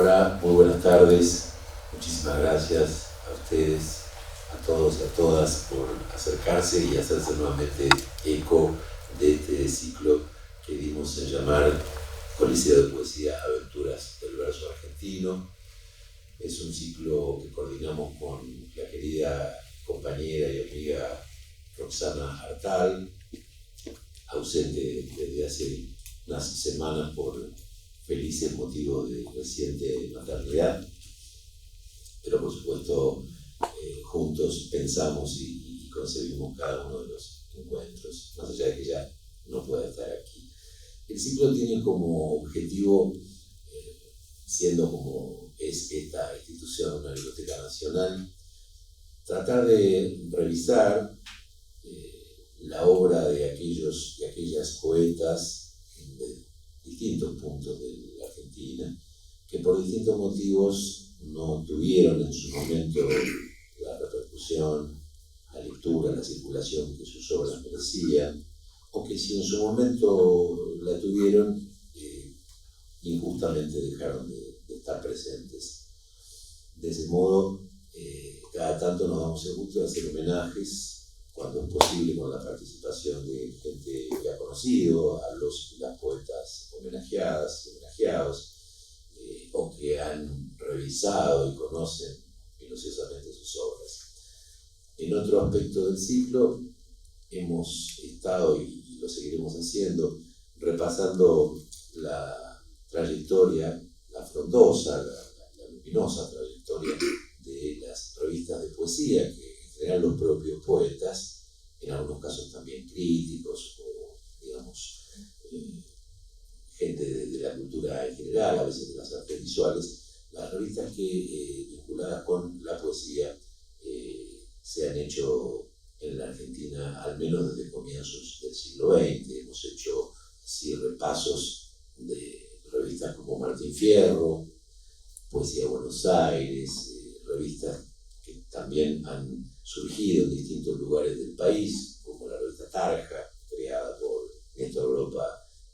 Hola, muy buenas tardes. Muchísimas gracias a ustedes, a todos y a todas por acercarse y hacerse nuevamente eco de este ciclo que dimos en llamar Coliseo de Poesía Aventuras del Verso Argentino. Es un ciclo que coordinamos con la querida compañera y amiga Roxana Artal, ausente desde hace unas semanas por felices motivos de reciente maternidad, pero por supuesto juntos pensamos y concebimos cada uno de los encuentros, más allá de que ya no pueda estar aquí. El ciclo tiene como objetivo, siendo como es esta institución, una biblioteca nacional, tratar de revisar la obra de aquellos y aquellas poetas de distintos puntos de la Argentina, que por distintos motivos no tuvieron en su momento la repercusión, la lectura, la circulación que sus obras merecían, o que si en su momento la tuvieron, injustamente dejaron de estar presentes. De ese modo, cada tanto nos damos el gusto de hacer homenajes, cuando es posible, con la participación de gente que ha conocido a los y las poetas homenajeadas y homenajeados, o que han revisado y conocen minuciosamente sus obras. En otro aspecto del ciclo, hemos estado, y lo seguiremos haciendo, repasando la trayectoria, la frondosa, la luminosa trayectoria de las revistas de poesía, que en general los propios poetas, en algunos casos también críticos o, digamos, gente de la cultura en general, a veces de las artes visuales, las revistas que, vinculadas con la poesía, se han hecho en la Argentina al menos desde comienzos del siglo XX. Hemos hecho así repasos de revistas como Martín Fierro, Poesía de Buenos Aires, revistas que también han surgido en distintos lugares del país, como la revista Tarja, creada por Néstor Europa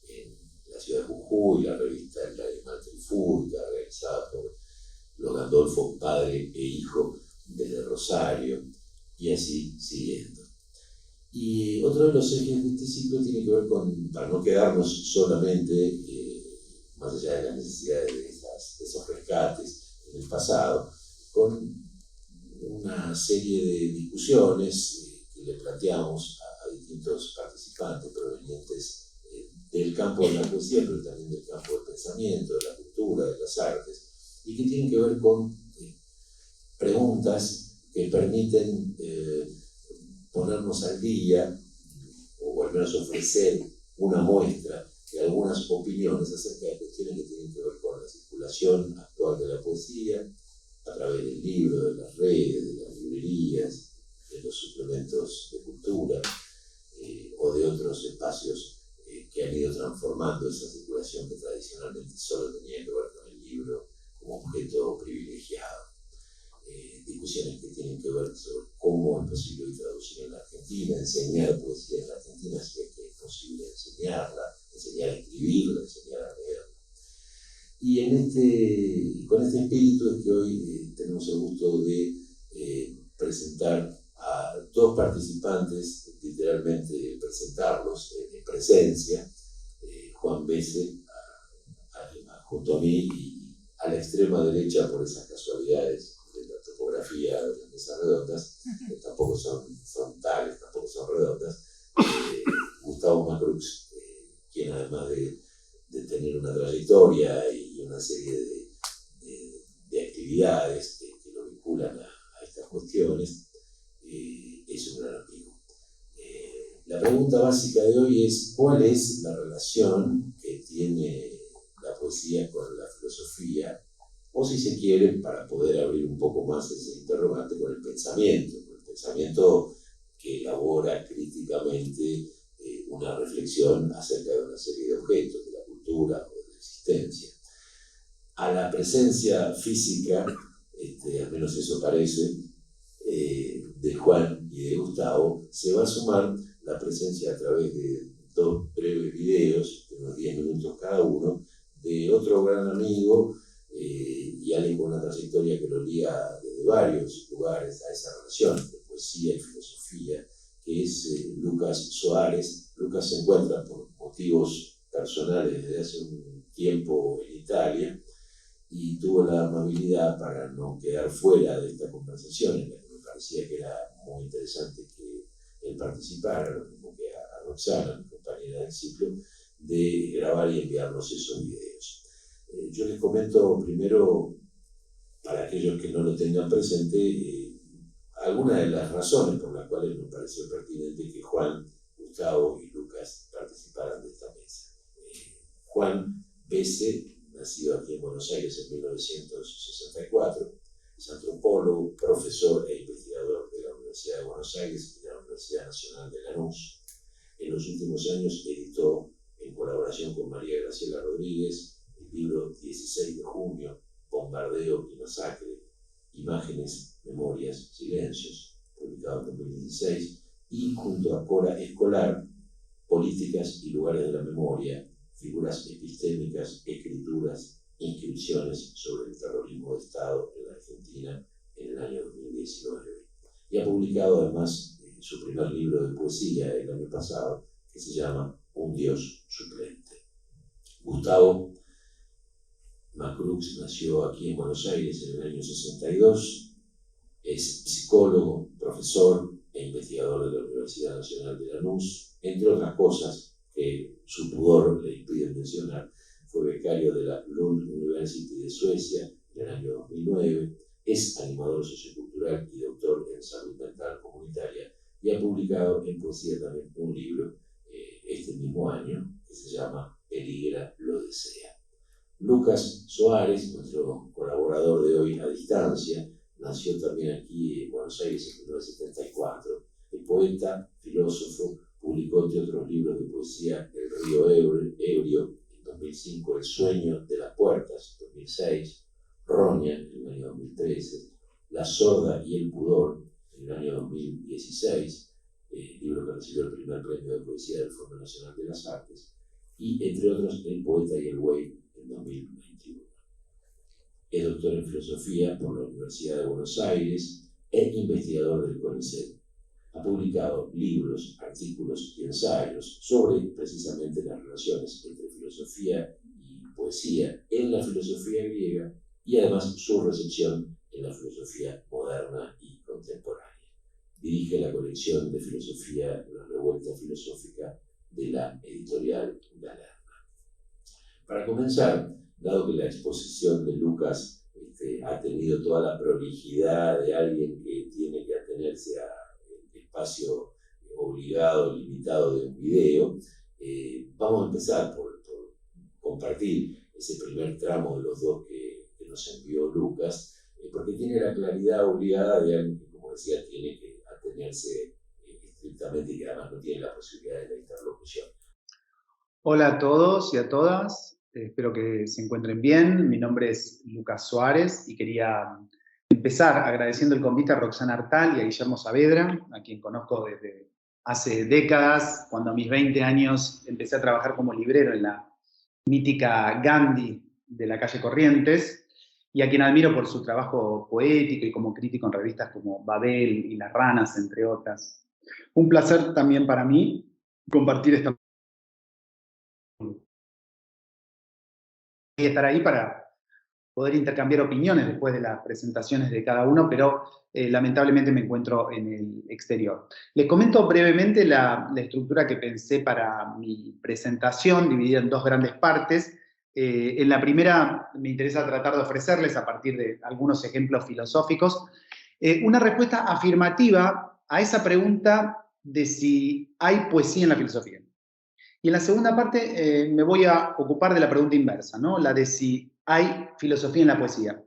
en la ciudad de Jujuy, la revista El Animal del Furca, realizada por los Gandolfo, padre e hijo, desde Rosario, y así siguiendo. Y otro de los ejes de este ciclo tiene que ver con, para no quedarnos solamente, más allá de las necesidades de esos rescates en el pasado, con una serie de discusiones que le planteamos a distintos participantes provenientes del campo de la poesía, pero también del campo del pensamiento, de la cultura, de las artes, y que tienen que ver con preguntas que permiten ponernos al día, o al menos ofrecer una muestra de algunas opiniones acerca de cuestiones que tienen que ver con la circulación actual de la poesía, a través del libro, de las redes, de las librerías, de los suplementos de cultura, o de otros espacios que han ido transformando esa circulación que tradicionalmente solo tenía que ver con el libro como objeto privilegiado. Discusiones que tienen que ver sobre cómo es posible traducir en la Argentina, enseñar poesía en la Argentina, si es que es posible enseñarla, enseñar a escribirla, enseñar a leerla. Y con este espíritu es que hoy tenemos el gusto de presentar a dos participantes, literalmente presentarlos en presencia, Juan Bese junto a mí y a la extrema derecha, por esas casualidades de la topografía de las mesas redondas, que tampoco son frontales, tampoco son redondas, Gustavo Macrux, quien además de tener una trayectoria y una serie de actividades que lo vinculan a estas cuestiones, es un gran amigo. La pregunta básica de hoy es: ¿cuál es la relación que tiene la poesía con la filosofía? O, si se quiere, para poder abrir un poco más ese interrogante, con el pensamiento que elabora críticamente una reflexión acerca de una serie de objetos, de la cultura o de la existencia. A la presencia física, al menos eso parece, de Juan y de Gustavo, se va a sumar la presencia a través de dos breves videos, de unos 10 minutos cada uno, de otro gran amigo y alguien con una trayectoria que lo liga desde varios lugares a esa relación de poesía y filosofía, que es Lucas Soares. Lucas se encuentra por motivos personales desde hace un tiempo en Italia y tuvo la amabilidad, para no quedar fuera de esta conversación, en la que me parecía que era muy interesante que él participara, lo mismo que a Roxana, mi compañera del ciclo, de grabar y enviarnos esos videos. Yo les comento primero, para aquellos que no lo tengan presente, algunas de las razones por las cuales me pareció pertinente que Juan, Gustavo y Lucas participaran de esta mesa. Juan Besse, nacido aquí en Buenos Aires en 1964, es antropólogo, profesor e investigador de la Universidad de Buenos Aires y de la Universidad Nacional de Lanús. En los últimos años editó, en colaboración con María Graciela Rodríguez, el libro 16 de junio, Bombardeo y Masacre, Imágenes, Memorias, Silencios, publicado en 2016, y junto a Cora Escolar, Políticas y Lugares de la Memoria, Figuras Epistémicas, Escrituras, Inscripciones sobre el terrorismo de Estado en la Argentina en el año 2019. Y ha publicado además su primer libro de poesía el año pasado, que se llama Un Dios Suplente. Gustavo Macrux nació aquí en Buenos Aires en el año 62, es psicólogo, profesor e investigador de la Universidad Nacional de Lanús. Entre otras cosas que su pudor le impide mencionar, fue becario de la Lund University de Suecia en el año 2009, es animador sociocultural y doctor en salud mental comunitaria, y ha publicado en poesía también un libro este mismo año que se llama Peligra lo desea. Lucas Soares, nuestro colaborador de hoy a distancia, nació también aquí en Buenos Aires en 1974. Es poeta, filósofo, publicó entre otros libros de poesía El río Ebrio en 2005, El sueño de las puertas en 2006, Roña en el año 2013, La sorda y el pudor en el año 2016, libro que recibió el primer premio de poesía del Fondo Nacional de las Artes, y entre otros El poeta y el buey en 2021. Es doctor en filosofía por la Universidad de Buenos Aires e investigador del CONICET. Ha publicado libros, artículos y ensayos sobre precisamente las relaciones entre filosofía y poesía en la filosofía griega y además su recepción en la filosofía moderna y contemporánea. Dirige la colección de filosofía, la revuelta filosófica de la editorial Galerna. Para comenzar, dado que la exposición de Lucas ha tenido toda la prolijidad de alguien que tiene que atenerse al espacio obligado, limitado de un video, vamos a empezar por compartir ese primer tramo de los dos que nos envió Lucas, porque tiene la claridad obligada de alguien que, como decía, tiene que atenerse estrictamente y que además no tiene la posibilidad de la interlocución. Hola a todos y a todas, espero que se encuentren bien. Mi nombre es Lucas Soares y quería empezar agradeciendo el convite a Roxana Artal y a Guillermo Saavedra, a quien conozco desde hace décadas, cuando a mis 20 años empecé a trabajar como librero en la mítica Gandhi de la calle Corrientes, y a quien admiro por su trabajo poético y como crítico en revistas como Babel y Las Ranas, entre otras. Un placer también para mí compartir esta y estar ahí para poder intercambiar opiniones después de las presentaciones de cada uno, pero lamentablemente me encuentro en el exterior. Les comento brevemente la estructura que pensé para mi presentación, dividida en dos grandes partes. En la primera me interesa tratar de ofrecerles, a partir de algunos ejemplos filosóficos, una respuesta afirmativa a esa pregunta de si hay poesía en la filosofía. Y en la segunda parte me voy a ocupar de la pregunta inversa, ¿no? La de si hay filosofía en la poesía.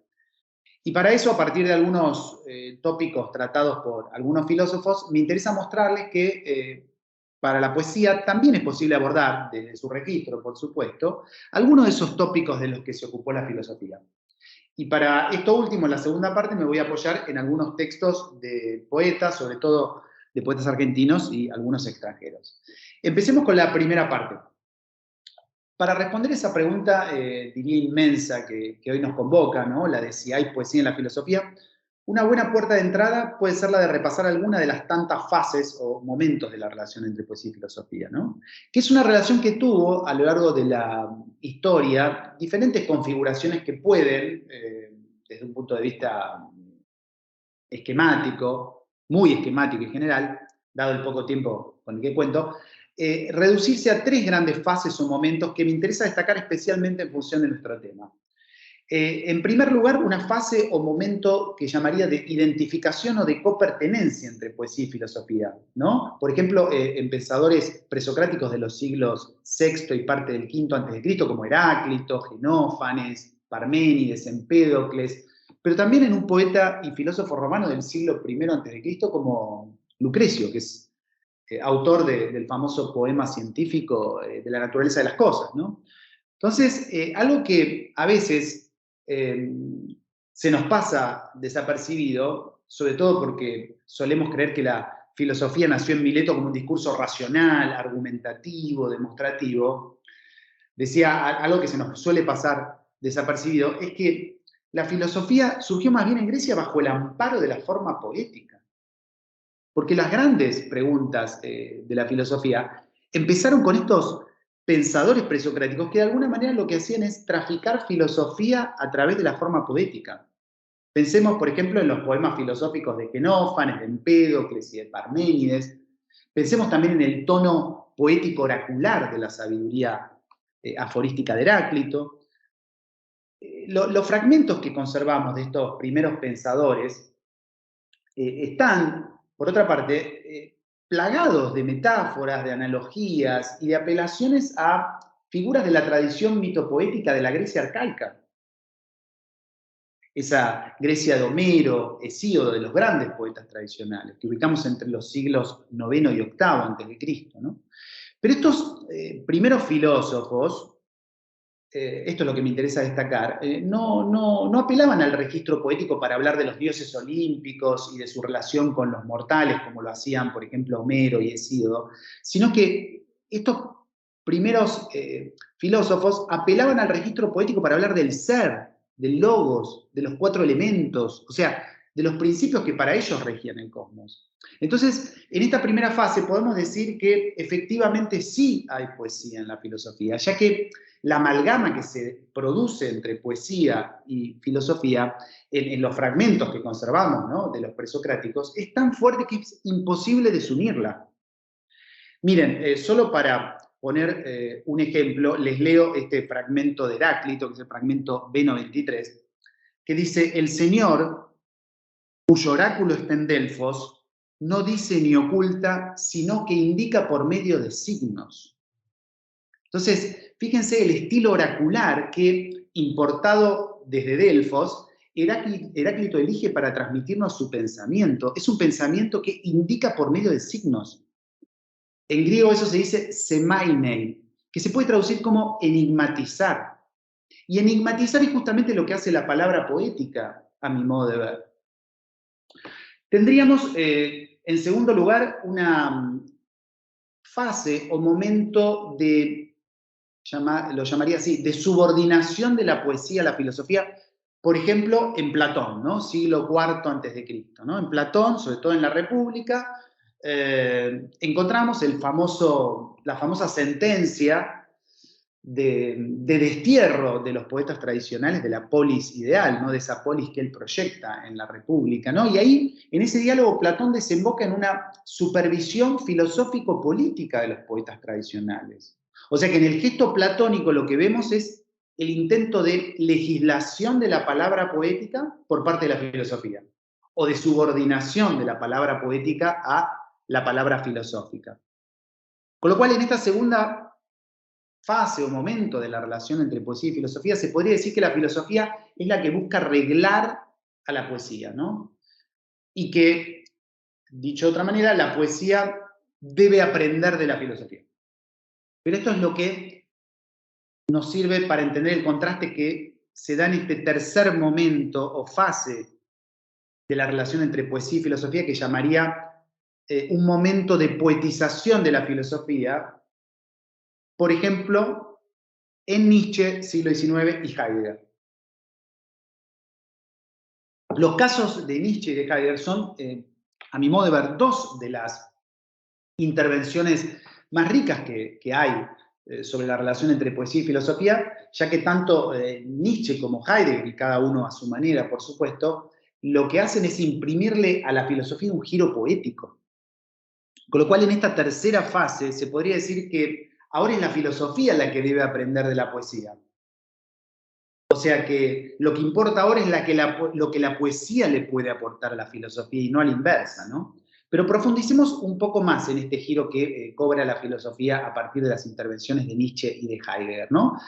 Y para eso, a partir de algunos tópicos tratados por algunos filósofos, me interesa mostrarles que para la poesía también es posible abordar, desde su registro, por supuesto, algunos de esos tópicos de los que se ocupó la filosofía. Y para esto último, en la segunda parte, me voy a apoyar en algunos textos de poetas, sobre todo de poetas argentinos y algunos extranjeros. Empecemos con la primera parte. para responder esa pregunta, diría inmensa, que hoy nos convoca, ¿no? La de si hay poesía en la filosofía, una buena puerta de entrada puede ser la de repasar alguna de las tantas fases o momentos de la relación entre poesía y filosofía, ¿no? Que es una relación que tuvo a lo largo de la historia diferentes configuraciones que pueden, desde un punto de vista esquemático, muy esquemático en general, dado el poco tiempo con el que cuento, reducirse a tres grandes fases o momentos que me interesa destacar especialmente en función de nuestro tema. En primer lugar, una fase o momento que llamaría de identificación o de copertenencia entre poesía y filosofía, ¿no? Por ejemplo, en pensadores presocráticos de los siglos VI y parte del V a.C., como Heráclito, Genófanes, Parménides, Empédocles, pero también en un poeta y filósofo romano del siglo I a.C. como Lucrecio, que es autor del famoso poema científico de la naturaleza de las cosas, ¿no? Entonces, algo que a veces se nos pasa desapercibido, sobre todo porque solemos creer que la filosofía nació en Mileto como un discurso racional, argumentativo, demostrativo, decía algo que se nos suele pasar desapercibido, es que la filosofía surgió más bien en Grecia bajo el amparo de la forma poética. Porque las grandes preguntas de la filosofía empezaron con estos pensadores presocráticos que de alguna manera lo que hacían es traficar filosofía a través de la forma poética. Pensemos, por ejemplo, en los poemas filosóficos de Genófanes, de Empédocles y de Parménides. Pensemos también en el tono poético oracular de la sabiduría aforística de Heráclito. Los fragmentos que conservamos de estos primeros pensadores están, por otra parte, plagados de metáforas, de analogías y de apelaciones a figuras de la tradición mitopoética de la Grecia arcaica. Esa Grecia de Homero, Hesíodo, de los grandes poetas tradicionales, que ubicamos entre los siglos IX y VIII a.C., ¿no? Pero estos primeros filósofos, esto es lo que me interesa destacar, no apelaban al registro poético para hablar de los dioses olímpicos y de su relación con los mortales, como lo hacían, por ejemplo, Homero y Hesíodo, sino que estos primeros filósofos apelaban al registro poético para hablar del ser, del logos, de los cuatro elementos, o sea, de los principios que para ellos regían el cosmos. Entonces, en esta primera fase podemos decir que efectivamente sí hay poesía en la filosofía, ya que la amalgama que se produce entre poesía y filosofía en los fragmentos que conservamos, ¿no?, de los presocráticos es tan fuerte que es imposible desunirla. Miren, solo para poner un ejemplo, les leo este fragmento de Heráclito, que es el fragmento B93, que dice: el Señor, cuyo oráculo está en Delfos, no dice ni oculta, sino que indica por medio de signos. Entonces, fíjense el estilo oracular que, importado desde Delfos, Heráclito elige para transmitirnos su pensamiento. Es un pensamiento que indica por medio de signos. En griego eso se dice semainei, que se puede traducir como enigmatizar. Y enigmatizar es justamente lo que hace la palabra poética, a mi modo de ver. Tendríamos, en segundo lugar, una fase o momento de, lo llamaría así, de subordinación de la poesía a la filosofía, por ejemplo, en Platón, ¿no?, siglo IV a.C., ¿no? En Platón, sobre todo en la República, encontramos la famosa sentencia de destierro de los poetas tradicionales de la polis ideal, ¿no?, de esa polis que él proyecta en la República, ¿no? Y ahí, en ese diálogo, Platón desemboca en una supervisión filosófico-política de los poetas tradicionales. O sea que en el gesto platónico lo que vemos es el intento de legislación de la palabra poética por parte de la filosofía, o de subordinación de la palabra poética a la palabra filosófica. Con lo cual, en esta segunda fase o momento de la relación entre poesía y filosofía, se podría decir que la filosofía es la que busca arreglar a la poesía, ¿no? Y que, dicho de otra manera, la poesía debe aprender de la filosofía. Pero esto es lo que nos sirve para entender el contraste que se da en este tercer momento o fase de la relación entre poesía y filosofía, que llamaría un momento de poetización de la filosofía. Por ejemplo, en Nietzsche, siglo XIX y Heidegger. Los casos de Nietzsche y de Heidegger son, a mi modo de ver, dos de las intervenciones más ricas que hay sobre la relación entre poesía y filosofía, ya que tanto Nietzsche como Heidegger, y cada uno a su manera, por supuesto, lo que hacen es imprimirle a la filosofía un giro poético. Con lo cual, en esta tercera fase, se podría decir que ahora es la filosofía la que debe aprender de la poesía. O sea que lo que importa ahora es lo que la poesía le puede aportar a la filosofía y no a la inversa, ¿no? Pero profundicemos un poco más en este giro que cobra la filosofía a partir de las intervenciones de Nietzsche y de Heidegger, ¿no?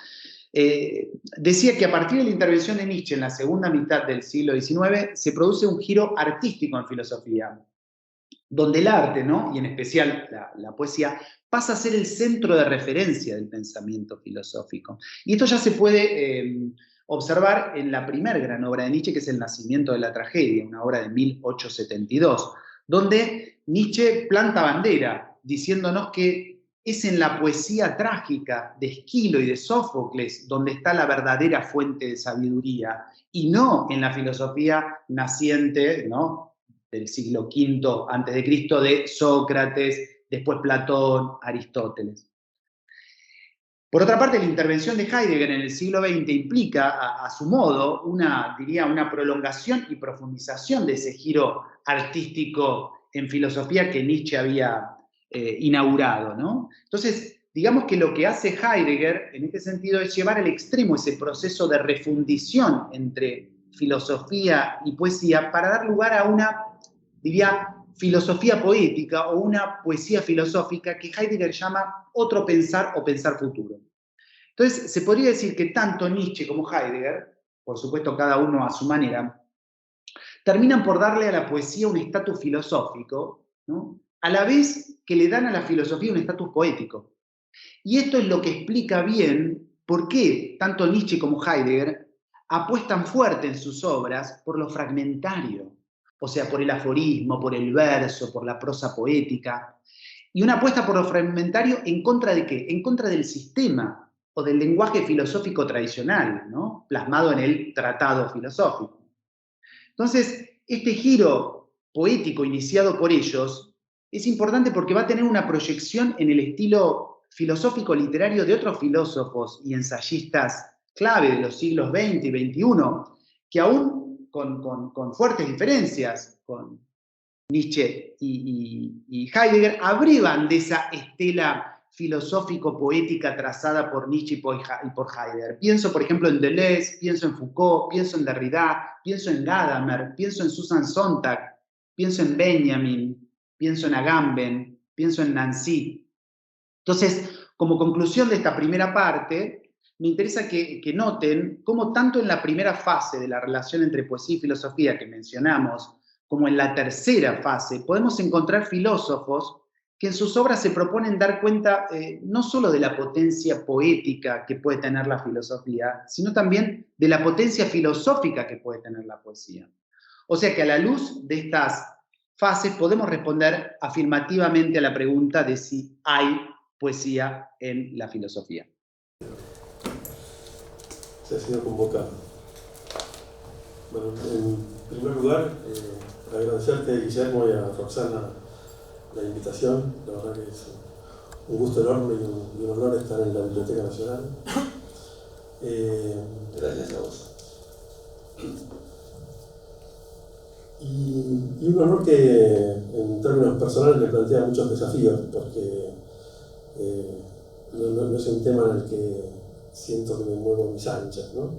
Decía que a partir de la intervención de Nietzsche en la segunda mitad del siglo XIX se produce un giro artístico en filosofía, donde el arte, ¿no? Y en especial la poesía, pasa a ser el centro de referencia del pensamiento filosófico. Y esto ya se puede observar en la primera gran obra de Nietzsche, que es El nacimiento de la tragedia, una obra de 1872, donde Nietzsche planta bandera, diciéndonos que es en la poesía trágica de Esquilo y de Sófocles donde está la verdadera fuente de sabiduría, y no en la filosofía naciente, ¿no?, del siglo V a.C., de Sócrates, después Platón, Aristóteles. Por otra parte, la intervención de Heidegger en el siglo XX implica, a su modo, una prolongación y profundización de ese giro artístico en filosofía que Nietzsche había inaugurado, ¿no? Entonces, digamos que lo que hace Heidegger, en este sentido, es llevar al extremo ese proceso de refundición entre filosofía y poesía para dar lugar a una, diría, filosofía poética o una poesía filosófica que Heidegger llama otro pensar o pensar futuro. Entonces, se podría decir que tanto Nietzsche como Heidegger, por supuesto cada uno a su manera, terminan por darle a la poesía un estatus filosófico, ¿no?, a la vez que le dan a la filosofía un estatus poético. Y esto es lo que explica bien por qué tanto Nietzsche como Heidegger apuestan fuerte en sus obras por lo fragmentario, o sea, por el aforismo, por el verso, por la prosa poética, y una apuesta por lo fragmentario ¿en contra de qué? En contra del sistema o del lenguaje filosófico tradicional, ¿no?, plasmado en el tratado filosófico. Entonces, este giro poético iniciado por ellos es importante porque va a tener una proyección en el estilo filosófico literario de otros filósofos y ensayistas clave de los siglos XX y XXI, que aún con fuertes diferencias con Nietzsche y Heidegger, abrevan de esa estela filosófico-poética trazada por Nietzsche y por Heidegger. Pienso, por ejemplo, en Deleuze, pienso en Foucault, pienso en Derrida, pienso en Gadamer, pienso en Susan Sontag, pienso en Benjamin, pienso en Agamben, pienso en Nancy. Entonces, como conclusión de esta primera parte, me interesa que noten cómo tanto en la primera fase de la relación entre poesía y filosofía que mencionamos, como en la tercera fase, podemos encontrar filósofos que en sus obras se proponen dar cuenta no solo de la potencia poética que puede tener la filosofía, sino también de la potencia filosófica que puede tener la poesía. O sea que a la luz de estas fases podemos responder afirmativamente a la pregunta de si hay poesía en la filosofía. Se ha sido convocado. Bueno, en primer lugar, agradecerte, Guillermo, y a Roxana la invitación. La verdad que es un gusto enorme y un honor estar en la Biblioteca Nacional. Gracias a vos. Y un honor que en términos personales me plantea muchos desafíos, porque no es un tema en el que siento que me muevo a mis anchas, ¿no?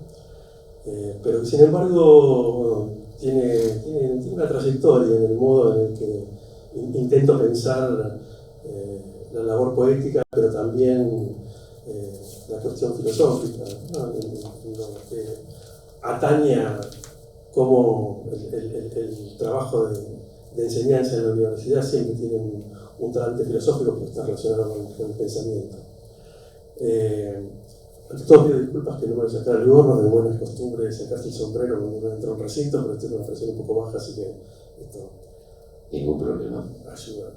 Pero sin embargo tiene una trayectoria en el modo en el que intento pensar la labor poética, pero también la cuestión filosófica, ¿no?, en lo que atañe a cómo el trabajo de enseñanza en la universidad siempre tiene un talante filosófico que está relacionado con el pensamiento. Ante todo pido disculpas que no me voy a sacar el gorro, de buenas costumbres sacarse el sombrero cuando uno entra a un recinto, pero estoy con la presión un poco baja, así que esto ningún problema. Ayuda.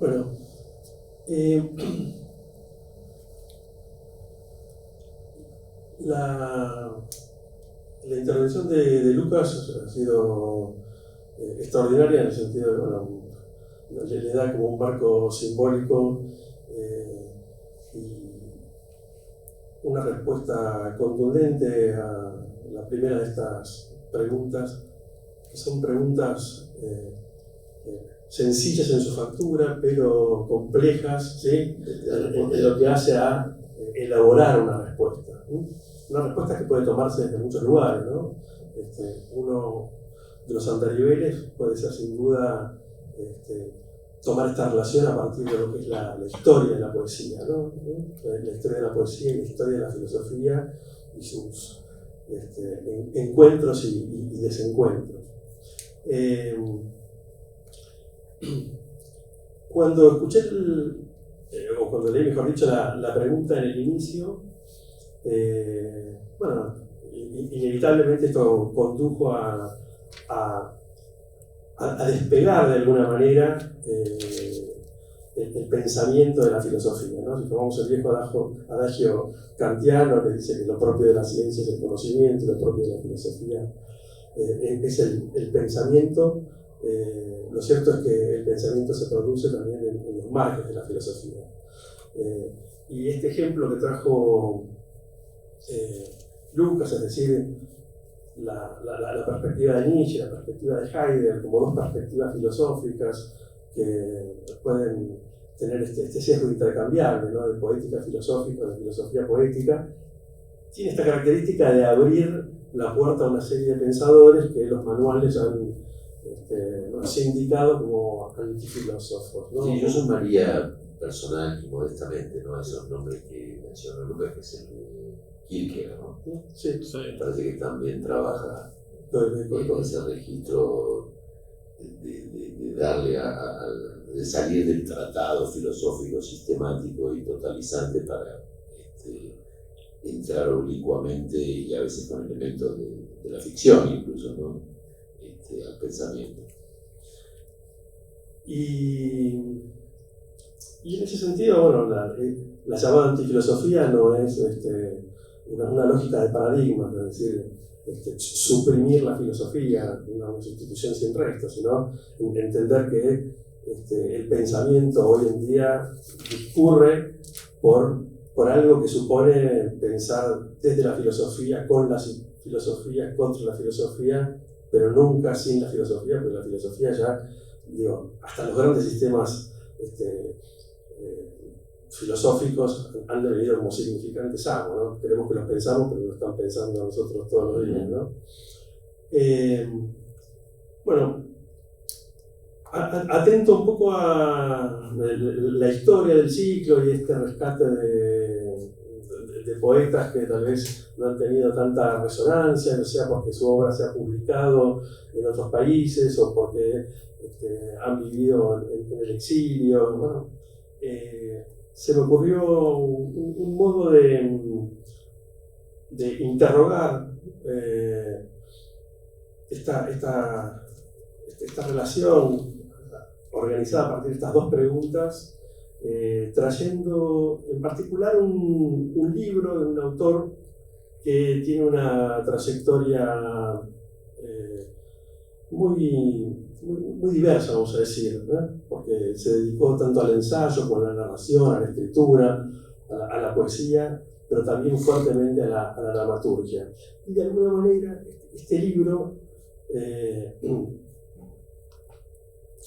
Bueno, la intervención de Lucas ha sido extraordinaria en el sentido de, bueno, le da como un marco simbólico y una respuesta contundente a la primera de estas preguntas, que son preguntas sencillas en su factura, pero complejas, ¿sí? En lo que hace a elaborar una respuesta. Una respuesta que puede tomarse desde muchos lugares, ¿no? Uno de los andariveles puede ser sin duda tomar esta relación a partir de lo que es la historia de la poesía, ¿no? La historia de la poesía y la historia de la filosofía y sus encuentros y desencuentros. Cuando escuché, o cuando leí, mejor dicho, la pregunta en el inicio, bueno, inevitablemente esto condujo a despegar de alguna manera el pensamiento de la filosofía, ¿no? Si tomamos el viejo adagio kantiano que dice que lo propio de la ciencia es el conocimiento y lo propio de la filosofía es el pensamiento, lo cierto es que el pensamiento se produce también en los márgenes de la filosofía. Y este ejemplo que trajo Lucas, es decir, la perspectiva de Nietzsche, la perspectiva de Heidegger, como dos perspectivas filosóficas que pueden tener este sesgo intercambiable, ¿no? De poética filosófica, de filosofía poética, tiene esta característica de abrir la puerta a una serie de pensadores que los manuales han indicado como antifilósofos, ¿no? Sí, yo sumaría personal y modestamente, ¿no? Esos nombres que mencionó Lucas, que es el de Kierkegaard, ¿no? Sí. Me parece que también trabaja con ese registro de darle de salir del tratado filosófico sistemático y totalizante para entrar oblicuamente y a veces con elementos de la ficción incluso, ¿no? Al pensamiento. Y en ese sentido, bueno, la llamada antifilosofía no es una lógica de paradigmas, es decir, suprimir la filosofía, una sustitución sin resto, sino entender que el pensamiento hoy en día discurre por algo que supone pensar desde la filosofía, con la filosofía, contra la filosofía, pero nunca sin la filosofía, porque la filosofía ya, hasta los grandes sistemas filosóficos han devenido como significantes amos, ¿no? Queremos que los pensamos, pero no están pensando a nosotros todos los días, ¿no? Bueno, atento un poco a la historia del ciclo y este rescate de poetas que tal vez no han tenido tanta resonancia, no sea porque su obra se ha publicado en otros países o porque han vivido en el exilio. Bueno, se me ocurrió un modo de interrogar esta relación organizada a partir de estas dos preguntas, trayendo en particular un libro de un autor que tiene una trayectoria muy diversa, vamos a decir, ¿no? Porque se dedicó tanto al ensayo como a la narración, a la escritura, a la poesía, pero también fuertemente a la dramaturgia. Y de alguna manera este libro,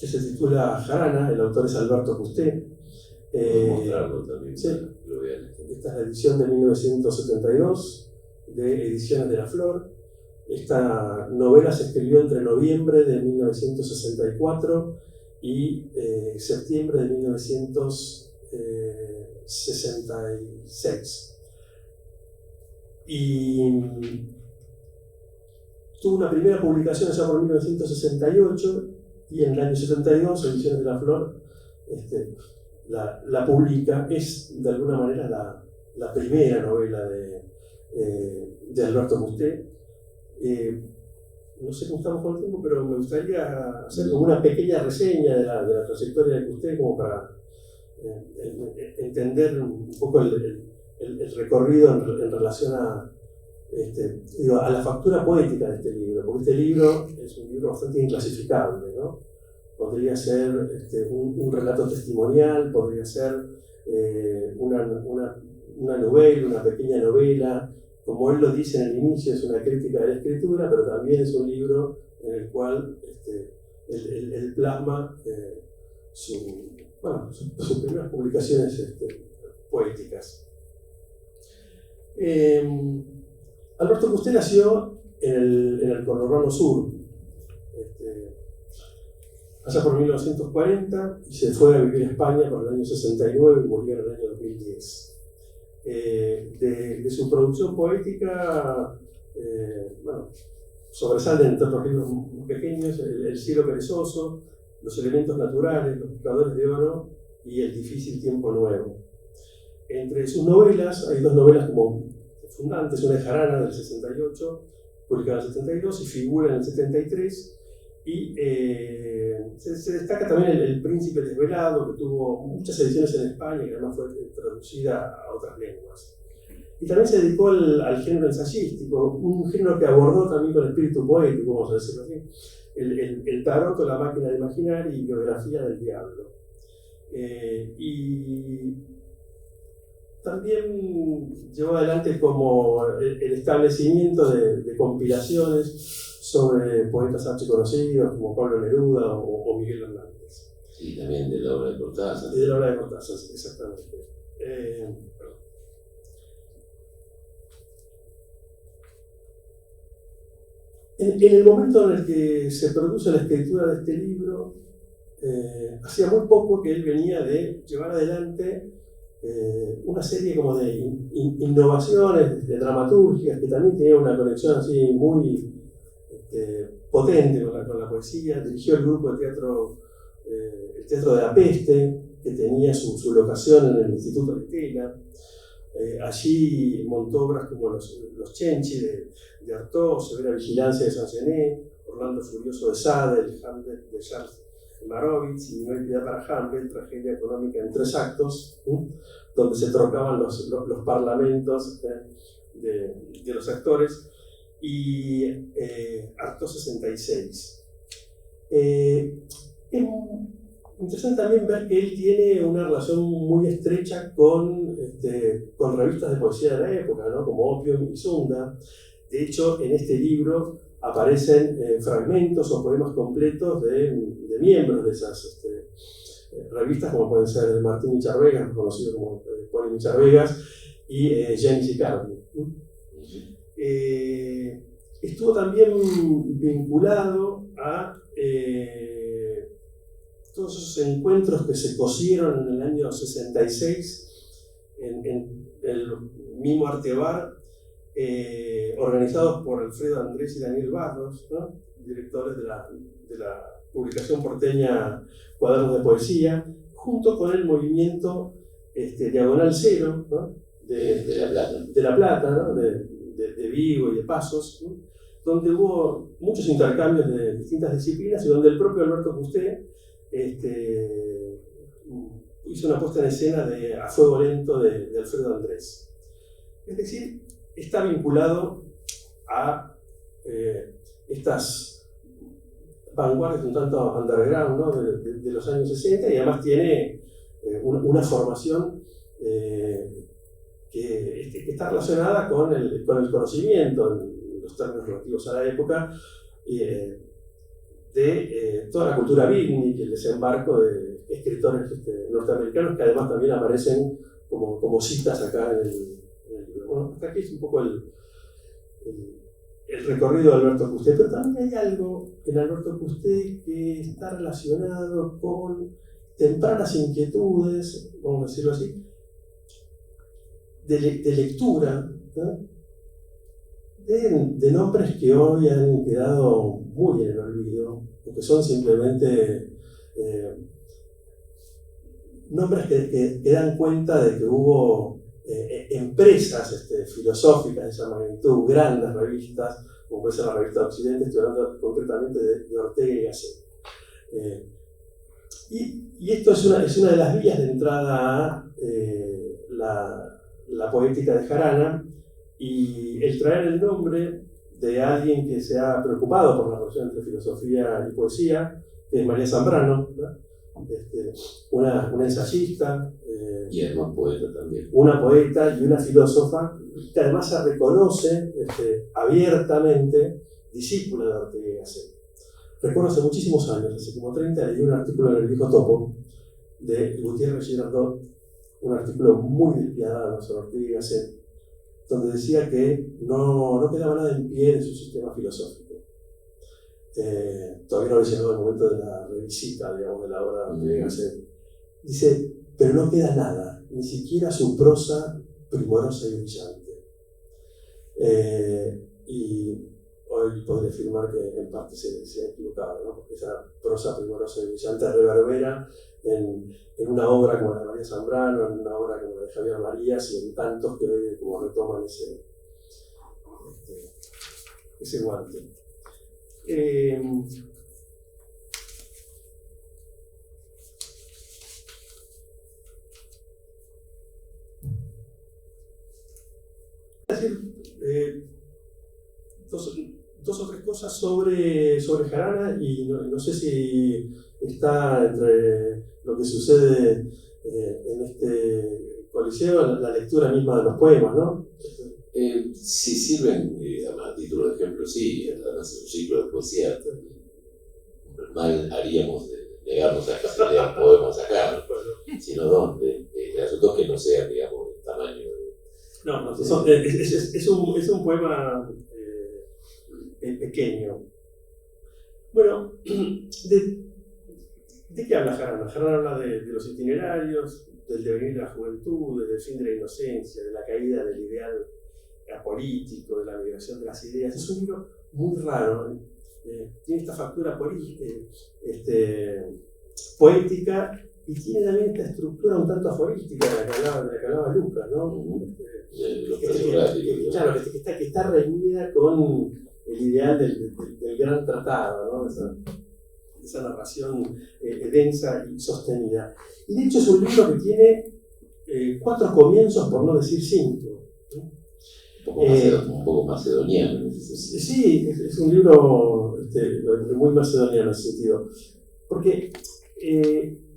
que se titula Jarana, el autor es Alberto Custé. Podemos mostrarlo también, Sí. Lo vean. Esta es la edición de 1972 de Ediciones de la Flor. Esta novela se escribió entre noviembre de 1964 y septiembre de 1966. Y tuvo una primera publicación allá por 1968 y en el año 72, Ediciones de la Flor la publica. Es de alguna manera la primera novela de Alberto Custé. No sé cómo estamos con el tiempo, pero me gustaría hacer como una pequeña reseña de la trayectoria de Custé, como para entender un poco el recorrido en relación a a la factura poética de este libro, porque este libro es un libro bastante inclasificable, ¿no? Podría ser un relato testimonial, podría ser una novela, una pequeña novela, como él lo dice en el inicio, es una crítica de la escritura, pero también es un libro en el cual él plasma sus primeras publicaciones poéticas. Alberto Custé nació en el conurbano sur, allá por 1940, y se fue a vivir a España por el año 69 y murió en el año 2010. De su producción poética, sobresalen entre otros libros muy pequeños El cielo perezoso, Los elementos naturales, Los buscadores de oro y El difícil tiempo nuevo. Entre sus novelas hay dos novelas como fundantes, una es Jarana del 68, publicada en el 72, y Figura en el 73, y se destaca también El príncipe desvelado, que tuvo muchas ediciones en España y que además fue traducida a otras lenguas. Y también se dedicó al género ensayístico, un género que abordó también con espíritu poético, vamos a decirlo así, el tarot o la máquina de imaginar y Biografía del diablo. Y también llevó adelante como el establecimiento de compilaciones sobre poetas archiconocidos como Pablo Neruda o Miguel Hernández. Sí, también de la obra de Cortázar. Y de la obra de Cortázar, exactamente. En el momento en el que se produce la escritura de este libro, hacía muy poco que él venía de llevar adelante una serie como de innovaciones, de dramaturgias, que también tenía una conexión así muy potente con la poesía. Dirigió el grupo de teatro, el Teatro de la Peste, que tenía su locación en el Instituto de Estela. Allí montó obras como Los Chenchi de Artaud, Severa Vigilancia de Sancené, Orlando Furioso de Sade, El Hamlet de Charles Marovitz y No hay piedad para Hamlet, tragedia económica en 3 actos, donde se trocaban los parlamentos de los actores, y Acto 66. Es interesante también ver que él tiene una relación muy estrecha con revistas de poesía de la época, ¿no? Como Opium y Sunda. De hecho, en este libro aparecen fragmentos o poemas completos de miembros de esas revistas, como pueden ser Martín Micharvegas, conocido como Poli Micharvegas, y Jenny Sicardi. Estuvo también vinculado a todos esos encuentros que se cosieron en el año 66 en el Mimo Arte Bar, organizados por Alfredo Andrés y Daniel Barros, ¿no? Directores de la publicación porteña Cuadernos de Poesía, junto con el movimiento Diagonal Cero, ¿no? de La Plata, ¿no? de Vigo y de Pasos, ¿no? Donde hubo muchos intercambios de distintas disciplinas y donde el propio Alberto Custé hizo una puesta en escena de A Fuego Lento de Alfredo Andrés. Es decir, está vinculado a estas vanguardias un tanto underground, ¿no? de los años 60, y además tiene una formación que está relacionada con el conocimiento, en los términos relativos a la época, de toda la cultura beatnik y el desembarco de escritores norteamericanos que además también aparecen como citas acá en el libro. Bueno, hasta aquí es un poco el recorrido de Alberto Custé, pero también hay algo en Alberto Custé que está relacionado con tempranas inquietudes, vamos a decirlo así, de lectura, ¿no? de nombres que hoy han quedado muy en el olvido, o que son simplemente nombres que dan cuenta de que hubo empresas filosóficas de esa magnitud, grandes revistas, como puede ser la revista Occidente, estoy hablando concretamente de Ortega y Gasset. Y esto es una de las vías de entrada a la poética de Jarana, Y el traer el nombre de alguien que se ha preocupado por la relación entre filosofía y poesía, que es María Zambrano, ¿no? Una ensayista, Y además poeta también. una poeta y una filósofa, que además se reconoce abiertamente discípula de Ortega y Gasset. Recuerdo hace muchísimos años, hace como 30, leí un artículo en el Viejo Topo de Gutiérrez Girardot, un artículo muy despiadado sobre Ortega y Gasset, donde decía que no quedaba nada en pie de su sistema filosófico. Todavía no había llegado el momento de la revisita, digamos, de la obra de Ortega y Gasset. Dice, pero no queda nada, ni siquiera su prosa primorosa y brillante. Y hoy podría afirmar que en parte se ha equivocado, ¿no? Porque esa prosa primorosa y brillante reverbera en una obra como la de María Zambrano, en una obra como la de Javier Marías y en tantos que hoy como retoman ese guante. Decir dos o tres cosas sobre Jarana y no sé si está entre lo que sucede en este coliseo, la lectura misma de los poemas, ¿no? Si sirven, a título de ejemplo, sí, además es un ciclo de poesía. Mal haríamos de negarnos a que se lean poemas acá, ¿no? Sino dónde. El asunto es que no sean, digamos, del tamaño. Es un poema pequeño. Bueno, ¿de qué habla Jarana? Jarana habla de los itinerarios, del devenir de la juventud, del fin de la inocencia, de la caída del ideal apolítico, de la migración de las ideas. Es un libro muy raro, tiene esta factura poética y tiene también esta estructura un tanto aforística de la que hablaba Lucas, ¿no? Claro, que está reñida con el ideal del gran tratado, ¿no? Esa narración densa y sostenida. Y de hecho es un libro que tiene 4 comienzos, por no decir 5. Un poco macedoniano. Sí, es un libro muy macedoniano en ese sentido. Porque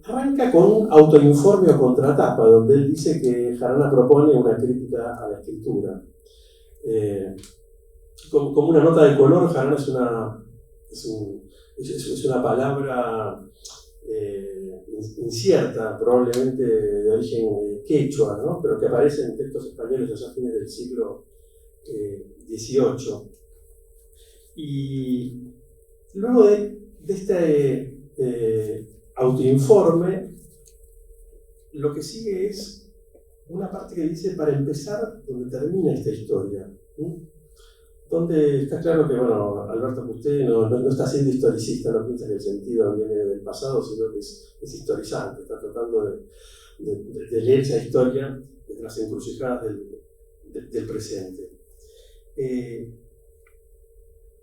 arranca con un autoinforme o contratapa, donde él dice que Jarana propone una crítica a la escritura. Como una nota de color, Jarana es una palabra incierta, probablemente de origen quechua, ¿no? Pero que aparece en textos españoles a fines del siglo XVIII. Y luego de este autoinforme, lo que sigue es una parte que dice, para empezar, donde termina esta historia. Donde está claro que, bueno, Alberto Pusté no está siendo historicista, no piensa que el sentido viene del pasado, sino que es historizante, está tratando de leer esa historia desde las encrucijadas del presente.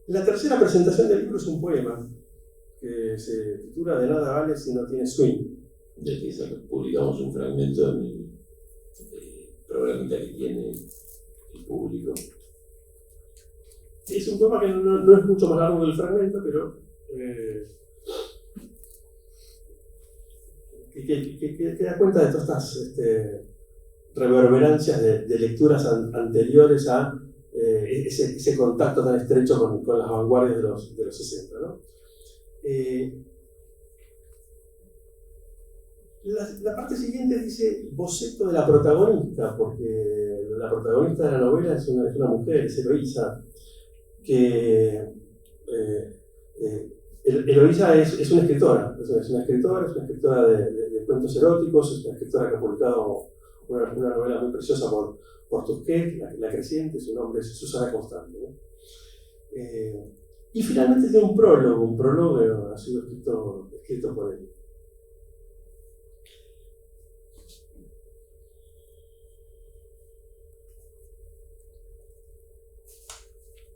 La tercera presentación del libro es un poema que se titula De nada vale si no tiene swing. De que publicamos un fragmento en el programita que tiene el público. Es un poema que no es mucho más largo del fragmento, pero que da cuenta de todas estas reverberancias de lecturas anteriores a ese contacto tan estrecho con las vanguardias de los 60, ¿no? La parte siguiente dice boceto de la protagonista, porque la protagonista de la novela es una mujer, es Eloísa, que Eloísa es una escritora, es una escritora de cuentos eróticos, es una escritora que ha publicado una novela muy preciosa por Tusquets, La Creciente, su nombre es Susana Constante, ¿no? Y finalmente tiene un prólogo que ha sido escrito por él.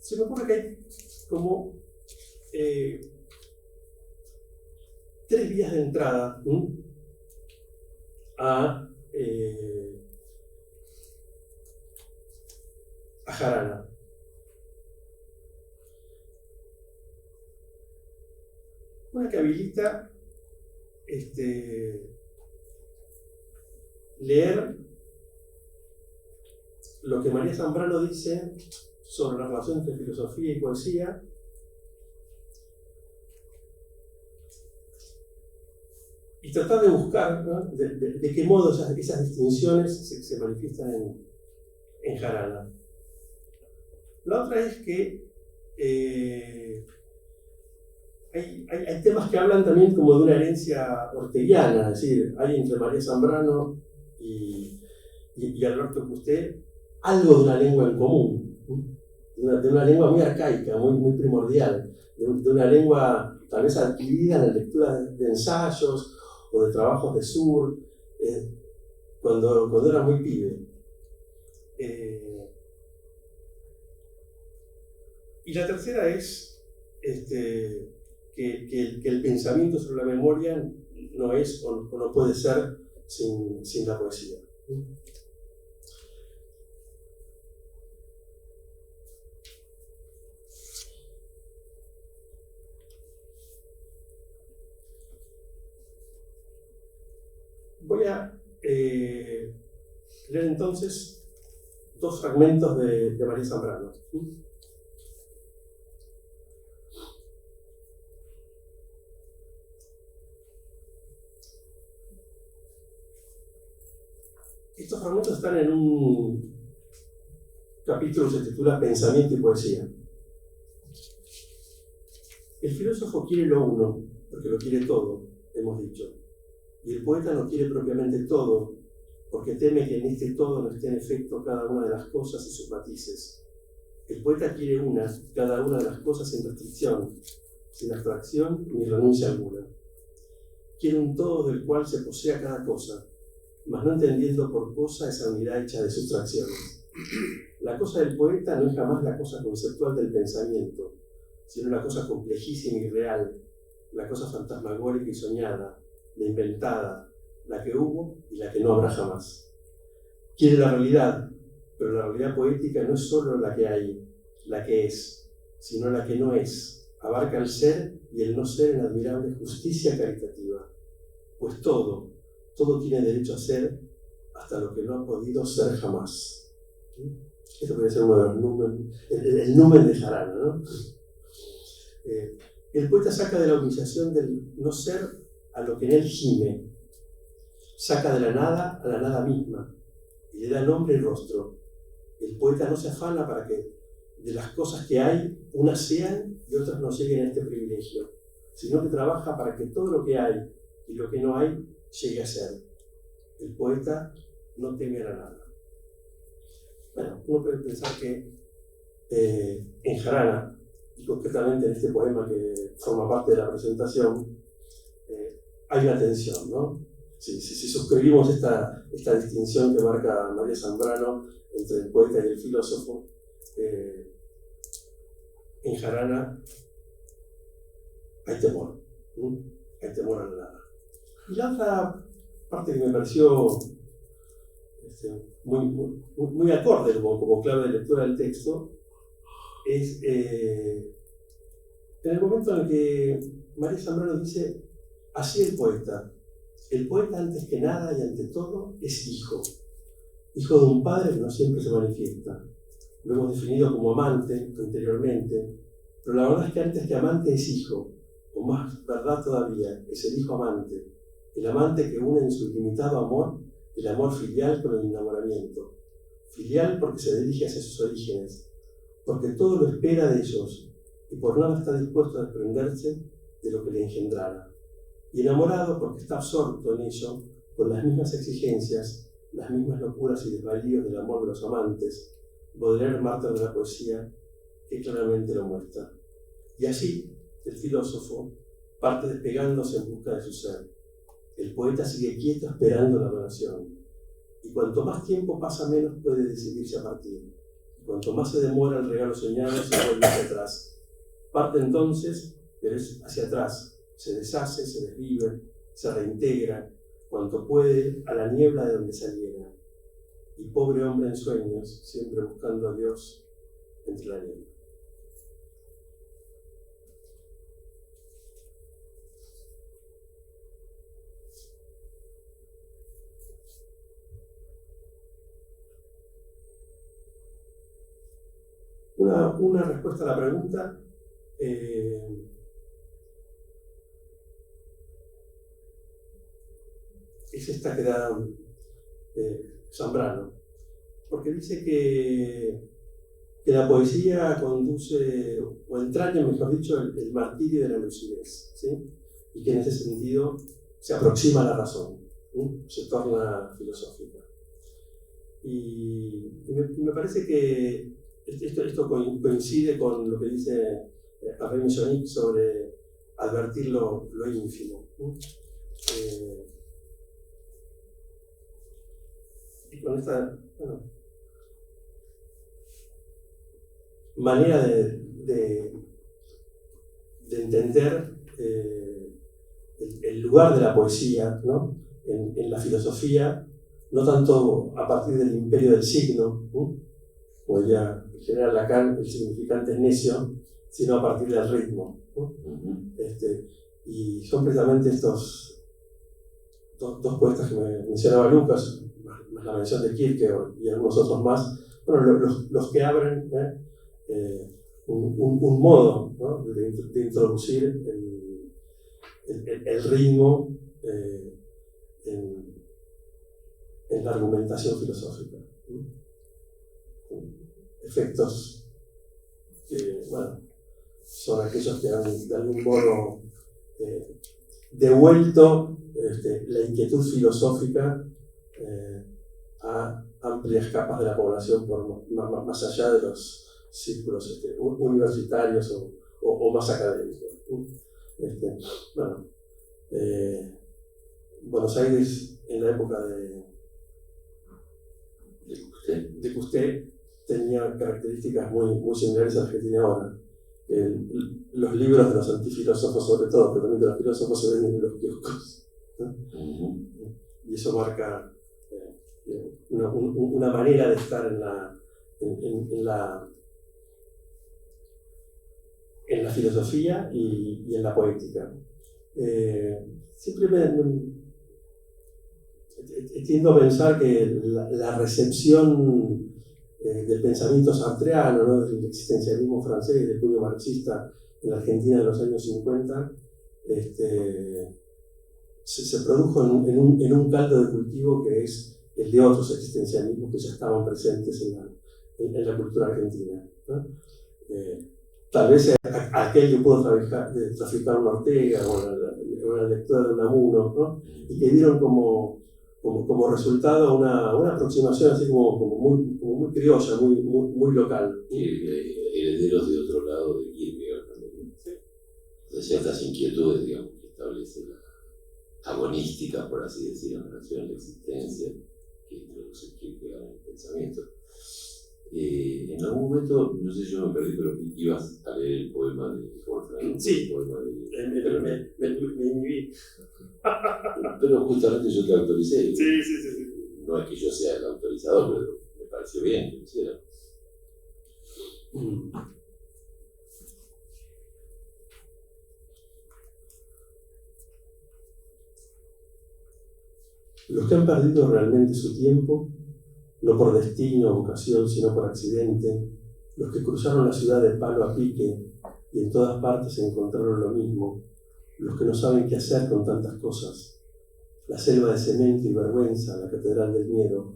Se me ocurre que hay como 3 vías de entrada a jarana. Una que habilita leer lo que María Zambrano dice sobre la relación entre filosofía y poesía, y tratar de buscar, ¿no?, de qué modo esas distinciones se manifiestan en jarana. La otra es que hay temas que hablan también como de una herencia orteguiana, es decir, hay entre María Zambrano y Alberto Custé algo de una lengua en común, de una lengua muy arcaica, muy primordial, de una lengua tal vez adquirida en la lectura de ensayos o de trabajos de Sur, cuando era muy pibe. Y la tercera es que el pensamiento sobre la memoria no es o no puede ser sin la poesía. Voy a leer entonces dos fragmentos de María Zambrano. Estos fragmentos están en un capítulo que se titula Pensamiento y Poesía. El filósofo quiere lo uno, porque lo quiere todo, hemos dicho. Y el poeta no quiere propiamente todo, porque teme que en este todo no esté en efecto cada una de las cosas y sus matices. El poeta quiere cada una de las cosas sin restricción, sin abstracción ni renuncia alguna. Quiere un todo del cual se posea cada cosa, mas no entendiendo por cosa esa unidad hecha de sustracciones. La cosa del poeta no es jamás la cosa conceptual del pensamiento, sino la cosa complejísima y real, la cosa fantasmagórica y soñada, la inventada, la que hubo y la que no habrá jamás. Quiere la realidad, pero la realidad poética no es solo la que hay, la que es, sino la que no es. Abarca el ser y el no ser en admirable justicia caritativa. Pues todo tiene derecho a ser hasta lo que no ha podido ser jamás. Esto podría ser uno de los numen, el numen de jarana, ¿no? El poeta saca de la humillación del no ser a lo que en él gime, saca de la nada a la nada misma y le da nombre y rostro. El poeta no se afana para que de las cosas que hay, unas sean y otras no lleguen a este privilegio, sino que trabaja para que todo lo que hay y lo que no hay llegue a ser. El poeta no teme a la nada. Bueno, uno puede pensar que en jarana, y concretamente en este poema que forma parte de la presentación, hay una tensión, ¿no? Si suscribimos esta distinción que marca María Zambrano entre el poeta y el filósofo, en jarana hay temor, hay temor a la nada. Y la otra parte que me pareció muy acorde como clave de lectura del texto es en el momento en el que María Zambrano dice: así el poeta antes que nada y ante todo es hijo de un padre que no siempre se manifiesta. Lo hemos definido como amante anteriormente, pero la verdad es que antes que amante es hijo, o más verdad todavía, es el hijo amante, el amante que une en su ilimitado amor el amor filial con el enamoramiento. Filial porque se dirige hacia sus orígenes, porque todo lo espera de ellos y por nada está dispuesto a desprenderse de lo que le engendrara. Y enamorado porque está absorto en ello, con las mismas exigencias, las mismas locuras y desvaríos del amor de los amantes, Baudelaire, mártir de la poesía, que claramente lo muestra. Y así, el filósofo parte despegándose en busca de su ser. El poeta sigue quieto esperando la donación. Y cuanto más tiempo pasa, menos puede decidirse a partir. Y cuanto más se demora el regalo soñado, se vuelve hacia atrás. Parte entonces, pero es hacia atrás. Se deshace, se desvive, se reintegra, cuanto puede, a la niebla de donde saliera. Y pobre hombre en sueños, siempre buscando a Dios, entre la niebla. Una respuesta a la pregunta es esta que da Zambrano, porque dice que la poesía conduce, o entraña, mejor dicho, el martirio de la lucidez, ¿sí? Y que en ese sentido se aproxima a la razón, ¿sí? Se torna filosófica. Y me parece que esto coincide con lo que dice Artemio Sonic sobre advertir lo ínfimo. Y con esta manera de entender el lugar de la poesía, ¿no? en la filosofía, no tanto a partir del imperio del signo, ¿no? Como diría el general Lacan, el significante es necio, sino a partir del ritmo, ¿no? Y son precisamente estos dos poetas que me mencionaba Lucas, más la mención de Kierkegaard y algunos otros más, bueno, los que abren un modo, ¿no? de introducir el ritmo en la argumentación filosófica. Efectos que, bueno, son aquellos que han de algún modo devuelto la inquietud filosófica a amplias capas de la población, más allá de los círculos universitarios o más académicos. Buenos Aires, en la época de Custé, tenía características muy similares a las que tiene ahora. Los libros de los antifilósofos, sobre todo, pero también de los filósofos, se venden en los kioscos, ¿no? Y eso marca una manera de estar en la filosofía y en la poética. Siempre tiendo a pensar que la recepción del pensamiento sartreano, ¿no? Del existencialismo francés, del estudio marxista en la Argentina de los años 50, se produjo en un caldo de cultivo que es el de otros existencialismos que ya estaban presentes en la cultura argentina, ¿no? Tal vez aquel que pudo traficar un Ortega o la lectura de Unamuno, ¿no? Y que dieron como resultado una aproximación así como muy criolla, muy local. Y herederos de otro lado de Kierkegaard también. Sí. De ciertas inquietudes, digamos, que establece la agonística, por así decirlo, en relación a la existencia que introduce Kierkegaard en el pensamiento. En algún momento, no sé si yo me perdí, pero ibas a leer el poema de Wolfgang. Sí, el poema me inhibí. Pero justamente yo te autoricé. Sí. No es que yo sea el autorizador, pero me pareció bien que lo hiciera. Los que han perdido realmente su tiempo, no por destino o vocación, sino por accidente, los que cruzaron la ciudad de palo a pique y en todas partes encontraron lo mismo, los que no saben qué hacer con tantas cosas, la selva de cemento y vergüenza, la catedral del miedo.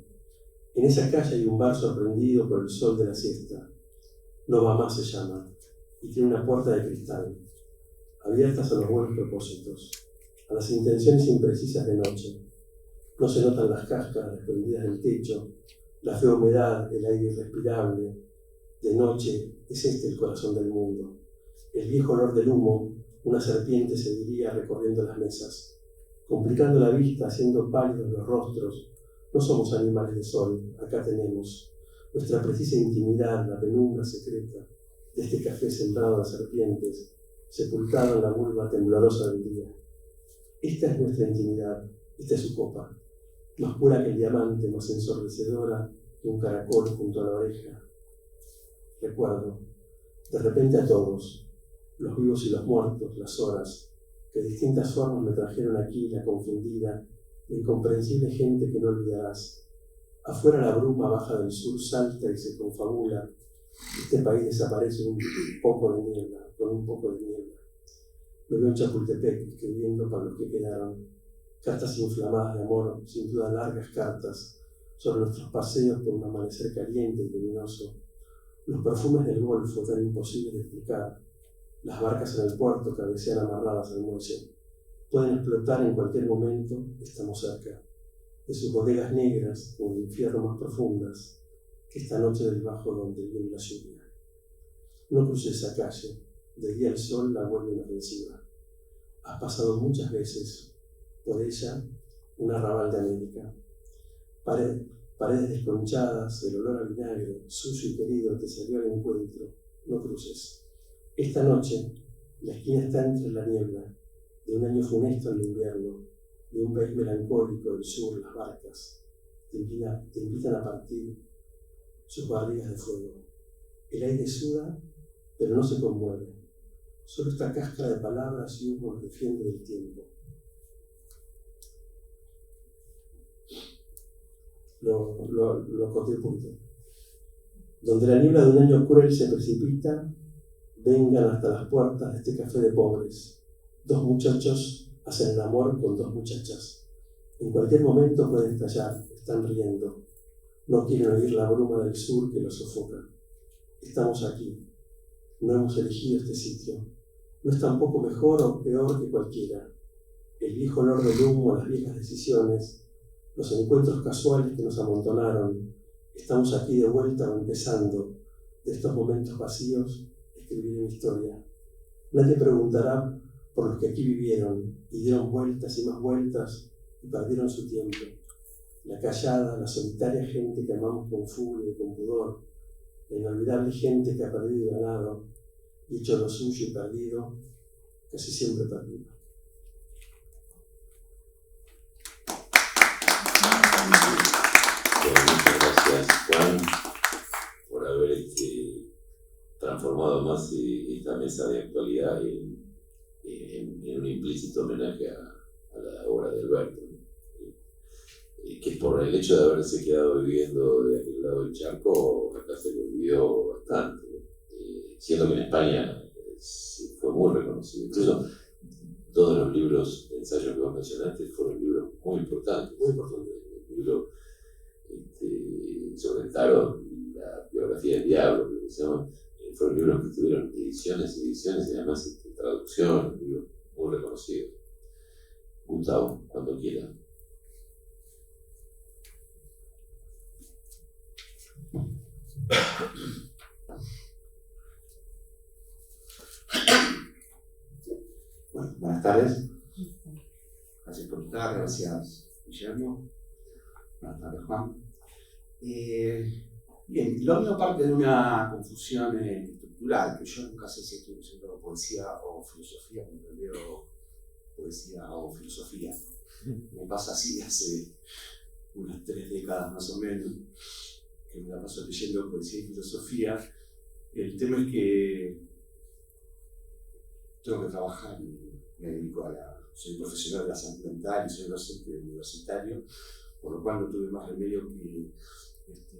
En esa calle hay un bar sorprendido por el sol de la siesta. No va más se llama, y tiene una puerta de cristal, abiertas a los buenos propósitos, a las intenciones imprecisas de noche. No se notan las cáscaras desprendidas del techo, la fea humedad, el aire irrespirable. De noche es el corazón del mundo. El viejo olor del humo, una serpiente seguiría recorriendo las mesas, complicando la vista, haciendo pálidos los rostros. No somos animales de sol, acá tenemos nuestra precisa intimidad, la penumbra secreta de este café sembrado de serpientes, sepultado en la vulva temblorosa del día. Esta es nuestra intimidad, esta es su copa, más pura que el diamante, más ensordecedora que un caracol junto a la oreja. recuerdo, de repente a todos, los vivos y los muertos, las horas, que de distintas formas me trajeron aquí, la confundida, la incomprensible gente que no olvidarás. Afuera la bruma baja del sur salta y se confabula. Este país desaparece con un poco de niebla. Me veo en Chapultepec escribiendo para los que quedaron. Cartas inflamadas de amor, sin duda largas cartas, sobre nuestros paseos por un amanecer caliente y luminoso. Los perfumes del Golfo tan imposibles de explicar. Las barcas en el puerto cabecean amarradas al muelle. Pueden explotar en cualquier momento, estamos cerca. De sus bodegas negras, como el infierno más profundas, que esta noche del bajo donde viene la lluvia. No cruces esa calle, de día el sol la vuelve inofensiva. Has pasado muchas veces por ella un arrabal de América. Paredes desconchadas, el olor a vinagre, sucio y querido, te salió al encuentro. No cruces. Esta noche, la esquina está entre la niebla, de un año funesto en el invierno, de un país melancólico del sur, las barcas. Te invitan a partir sus barrigas de fuego. El aire suda, pero no se conmueve. Solo esta cáscara de palabras y humo nos defiende del tiempo. Lo acoté un poquito. Donde la niebla de un año cruel se precipita, vengan hasta las puertas de este café de pobres. Dos muchachos hacen el amor con dos muchachas. En cualquier momento pueden estallar, están riendo. No quieren oír la bruma del sur que los sofoca. Estamos aquí. No hemos elegido este sitio. No es tampoco mejor o peor que cualquiera. El viejo olor del humo, las viejas decisiones, los encuentros casuales que nos amontonaron. Estamos aquí de vuelta o empezando. De estos momentos vacíos, escribir una historia. Nadie preguntará por los que aquí vivieron y dieron vueltas y más vueltas y perdieron su tiempo. La callada, la solitaria gente que amamos con furia y con pudor, la inolvidable gente que ha perdido y ganado, y hecho lo suyo y perdido, casi siempre perdido. Muchas gracias, Juan, por haber transformado más esta mesa de actualidad en un implícito homenaje a la obra de Alberto, que por el hecho de haberse quedado viviendo de aquel lado del charco, acá se lo olvidó bastante, siendo que en España fue muy reconocido. Incluso todos los libros de ensayos que vos mencionaste fueron libros muy importantes. El libro sobre el tarot y la biografía del diablo, que se llaman, fueron libros que tuvieron ediciones y además traducción, libros muy reconocidos. Gustavo, cuando quiera. Bueno, buenas tardes. Gracias por estar, gracias Guillermo. Buenas tardes, Juan. Bien, lo mío parte de una confusión estructural, que yo nunca sé si estoy leyendo poesía o filosofía, cuando leo poesía o filosofía. Me pasa así hace unas 3 décadas más o menos, que me la paso leyendo poesía y filosofía. El tema es que tengo que trabajar, me dedico soy profesional de la salud mental y soy docente universitario, por lo cual no tuve más remedio que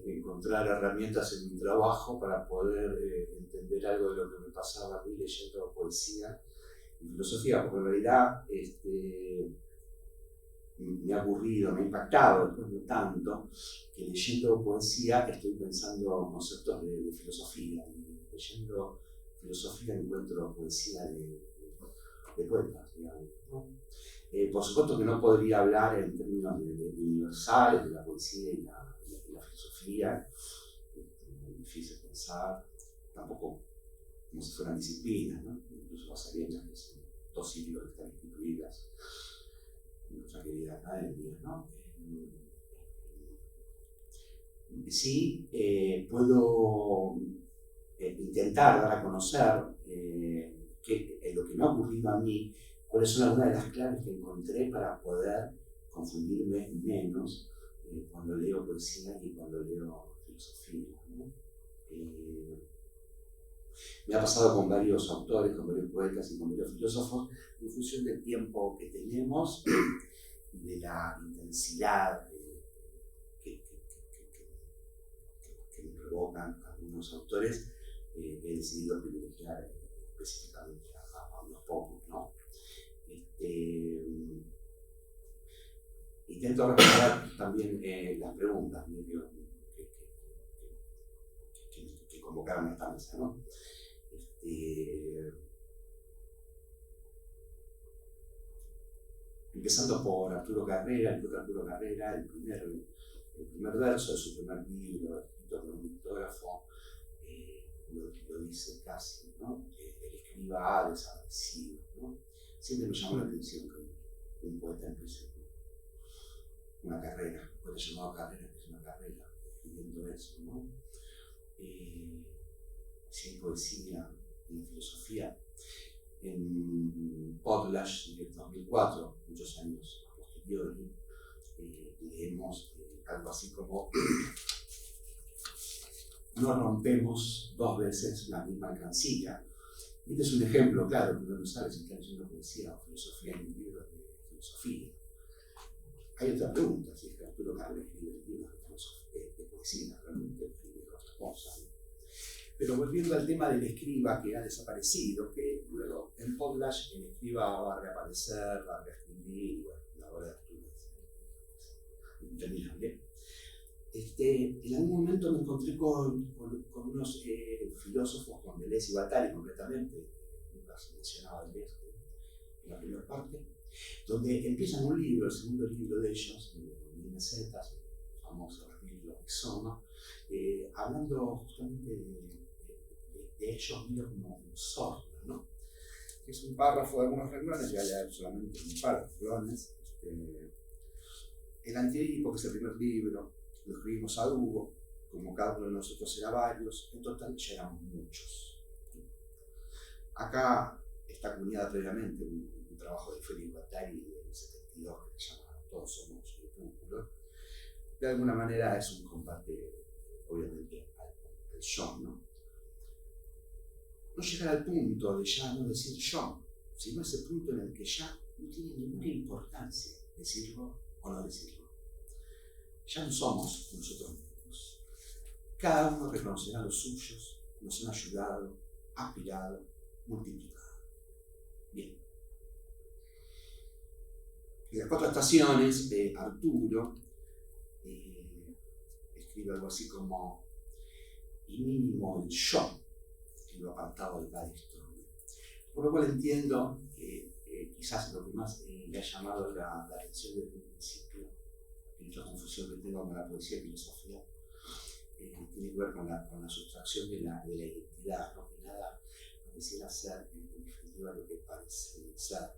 encontrar herramientas en mi trabajo para poder entender algo de lo que me pasaba a mí leyendo poesía y filosofía, porque en realidad me ha aburrido, me ha impactado, después no tanto, que leyendo poesía estoy pensando conceptos de filosofía, y leyendo filosofía encuentro poesía de poetas, digamos, ¿no? Por supuesto que no podría hablar en términos de universales de la poesía y la filosofía, es muy difícil pensar, tampoco como si fueran disciplinas, ¿no? Incluso las sabiendas que son 2 siglos que están instituidas en nuestra querida academia, ¿no? Sí, puedo intentar dar a conocer lo que me ha ocurrido a mí, cuáles son algunas de las claves que encontré para poder confundirme menos cuando leo poesía y cuando leo filosofía, ¿no? me ha pasado con varios autores, con varios poetas y con varios filósofos, en función del tiempo que tenemos y de la intensidad que me provocan algunos autores, he decidido privilegiar específicamente a unos pocos, ¿no? Intento responder también las preguntas que convocaron a esta mesa, ¿no? Empezando por Arturo Carrera, el primer verso de su primer libro, escrito por un dictógrafo, lo dice casi, ¿no? El escriba ha desaparecido, ¿no? Siempre me llamó la atención que un poeta empiece una carrera, un poeta llamado Carrera empieza una carrera escribiendo eso, ¿no? Si en poesía, en filosofía, en Podlash del 2004, muchos años a posteriori, leemos algo así como no rompemos dos veces la misma alcancía. Este es un ejemplo, claro, que uno no sabe si está leyendo poesía o filosofía en un libro de filosofía. Hay otra pregunta, si es que Arturo Carrera escribe libros de poesía, realmente escribe otra cosa, ¿no? Pero volviendo al tema del escriba que ha desaparecido, que luego en Podlash el escriba va a reaparecer, va a reescribir, y bueno, la obra de Arturo es interminable. En algún momento me encontré con unos filósofos, con Deleuze y Guattari concretamente, Lucas mencionaba Deleuze en la primera parte, donde empiezan un libro, el segundo libro de ellos, de Mesetas, el famoso libro Rhizoma, hablando justamente de ellos mismos como un sordo, ¿no? Es un párrafo de algunos renglones, voy a leer solamente un par de renglones. El Antiedipo, que es el primer libro, lo escribimos a Hugo, como cada uno de nosotros era varios, en total ya éramos muchos. Acá está cuñada previamente un trabajo de Félix Guattari del 72 que se llama Todos somos el Púrpura. De alguna manera es un combate, obviamente, al yo, ¿no? No llegar al punto de ya no decir yo, sino ese punto en el que ya no tiene ninguna importancia decirlo o no decirlo. Ya no somos nosotros mismos. Cada uno reconocerá los suyos, nos han ayudado, aspirado, multiplicado. Bien. En las 4 estaciones de Arturo escribe algo así como y mínimo el yo, en lo apartado del maestro. Por lo cual entiendo que quizás lo que más le ha llamado la atención desde el principio, en la confusión que tengo con la poesía y filosofía, tiene que ver con la sustracción de la identidad, ¿no? Que nada pareciera ser, en definitiva, lo que parece ser.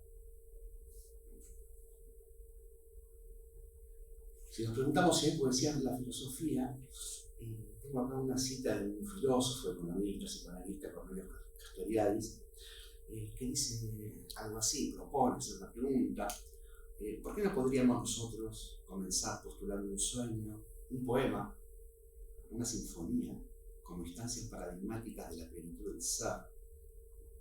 Si nos preguntamos si hay poesía en la filosofía, tengo acá una cita de un filósofo, economista, psicoanalista, Cornelio Castoriadis, que dice algo así, propone hacer una pregunta. ¿Por qué no podríamos nosotros comenzar postulando un sueño, un poema, una sinfonía, como instancias paradigmáticas de la plenitud del ser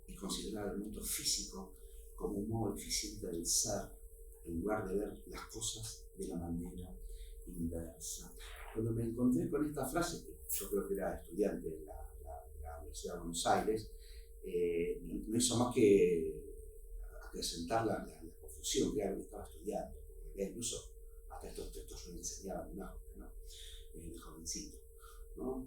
y considerar el mundo físico como un modo eficiente del ser, en lugar de ver las cosas de la manera inversa? Cuando me encontré con esta frase, que yo creo que era estudiante en la Universidad de Buenos Aires, no hizo más que acrecentar la confusión que era lo que estaba estudiando, porque incluso hasta estos textos yo le enseñaba en ¿no? De jovencito, ¿no?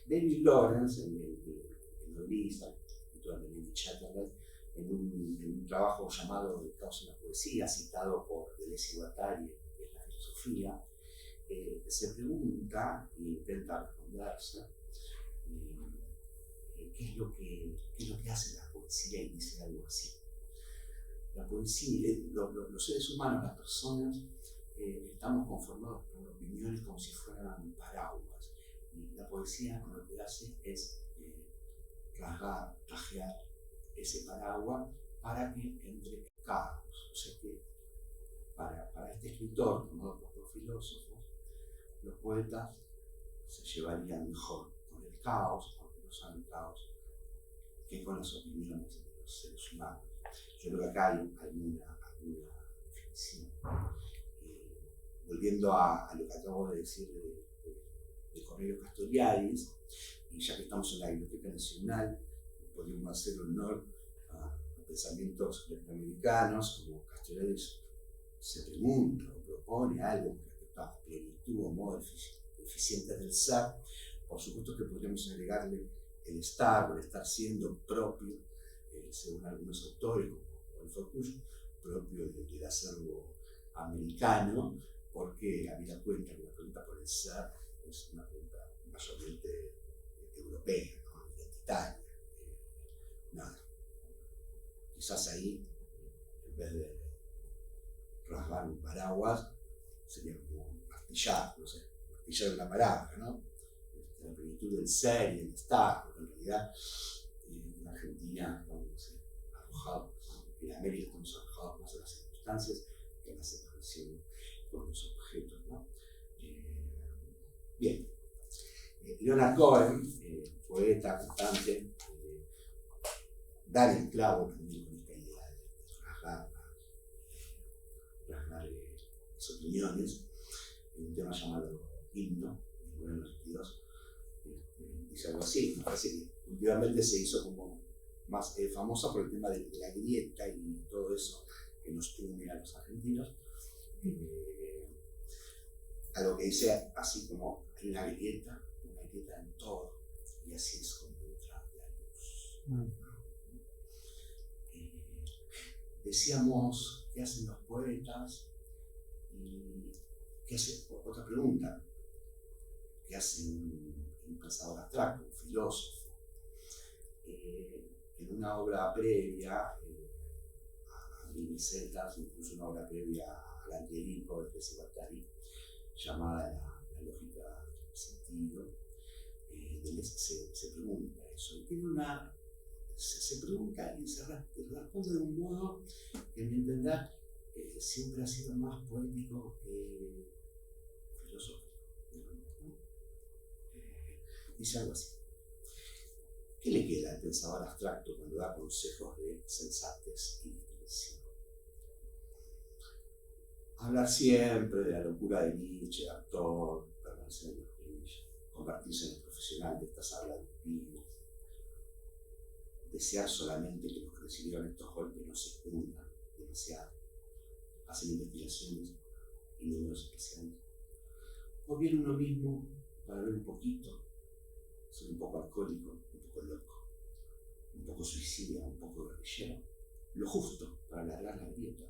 David Lawrence, el novelista, escritor de Lady Chatterley, en un trabajo llamado El caos en la poesía, citado por Deleuze y Guattari en la filosofía, se pregunta e intenta responderse qué es lo que hace la poesía, y dice algo así. La poesía, los seres humanos, las personas, estamos conformados por opiniones como si fueran paraguas, y la poesía lo que hace es rasgar, tajear ese paraguas para que entre caos. O sea que para este escritor, tomado por los filósofos, los poetas se llevarían mejor con el caos, porque los anotados que con las opiniones de los seres humanos. Yo creo que acá hay alguna definición. Volviendo a lo que acabo de decir de Cornelio Castoriadis, y ya que estamos en la Biblioteca Nacional, podríamos hacer honor a pensamientos latinoamericanos, como Castoriadis se pregunta o propone algo con respecto a la plenitud o modo eficiente del ser. Por supuesto que podríamos agregarle el estar siendo propio, según algunos autores, como el Foucault, propio del acervo americano, porque habida cuenta que la pregunta por el ser es una pregunta mayormente europea, ¿no? Identitaria. Nada. Quizás ahí, en vez de rasgar un paraguas, sería como martillar, no sé, martillar una palabra, ¿no? La plenitud del ser y el estar, porque en realidad en Argentina estamos arrojados, en América estamos arrojados más a las circunstancias que a la separación con los objetos, ¿no? Bien. Leonard Cohen, poeta, cantante, da el clavo también con esta idea de rasgar las opiniones, en un tema llamado Himno, de 1992, dice algo así. Me parece que últimamente se hizo como más famosa por el tema de la grieta y todo eso que nos une a los argentinos. Algo que dice así como hay una grieta en todo, y así es como entra la luz. Decíamos qué hacen los poetas y qué hace otra pregunta, qué hace un pensador abstracto, un filósofo. En una obra previa a Mimicetas, incluso una obra previa al Antiedipo de Deleuze y Guattari, llamada la lógica del sentido, Deleuze se pregunta eso, y tiene se pregunta y se responde de un modo que, en mi entender, siempre ha sido más poético que filosófico. ¿No? Dice algo así: ¿qué le queda al pensador abstracto cuando da consejos de sensatez y distinción? Hablar siempre de la locura de Nietzsche, de actor, permanecer en los clichés, convertirse en el profesional de estas hablas vivas, desear solamente que los que recibieron estos golpes no se hundan demasiado, hacen investigaciones y números especiales, o bien uno mismo para ver un poquito, ser un poco alcohólico, un poco loco, un poco suicida, un poco guerrillero, lo justo para alargar la grieta,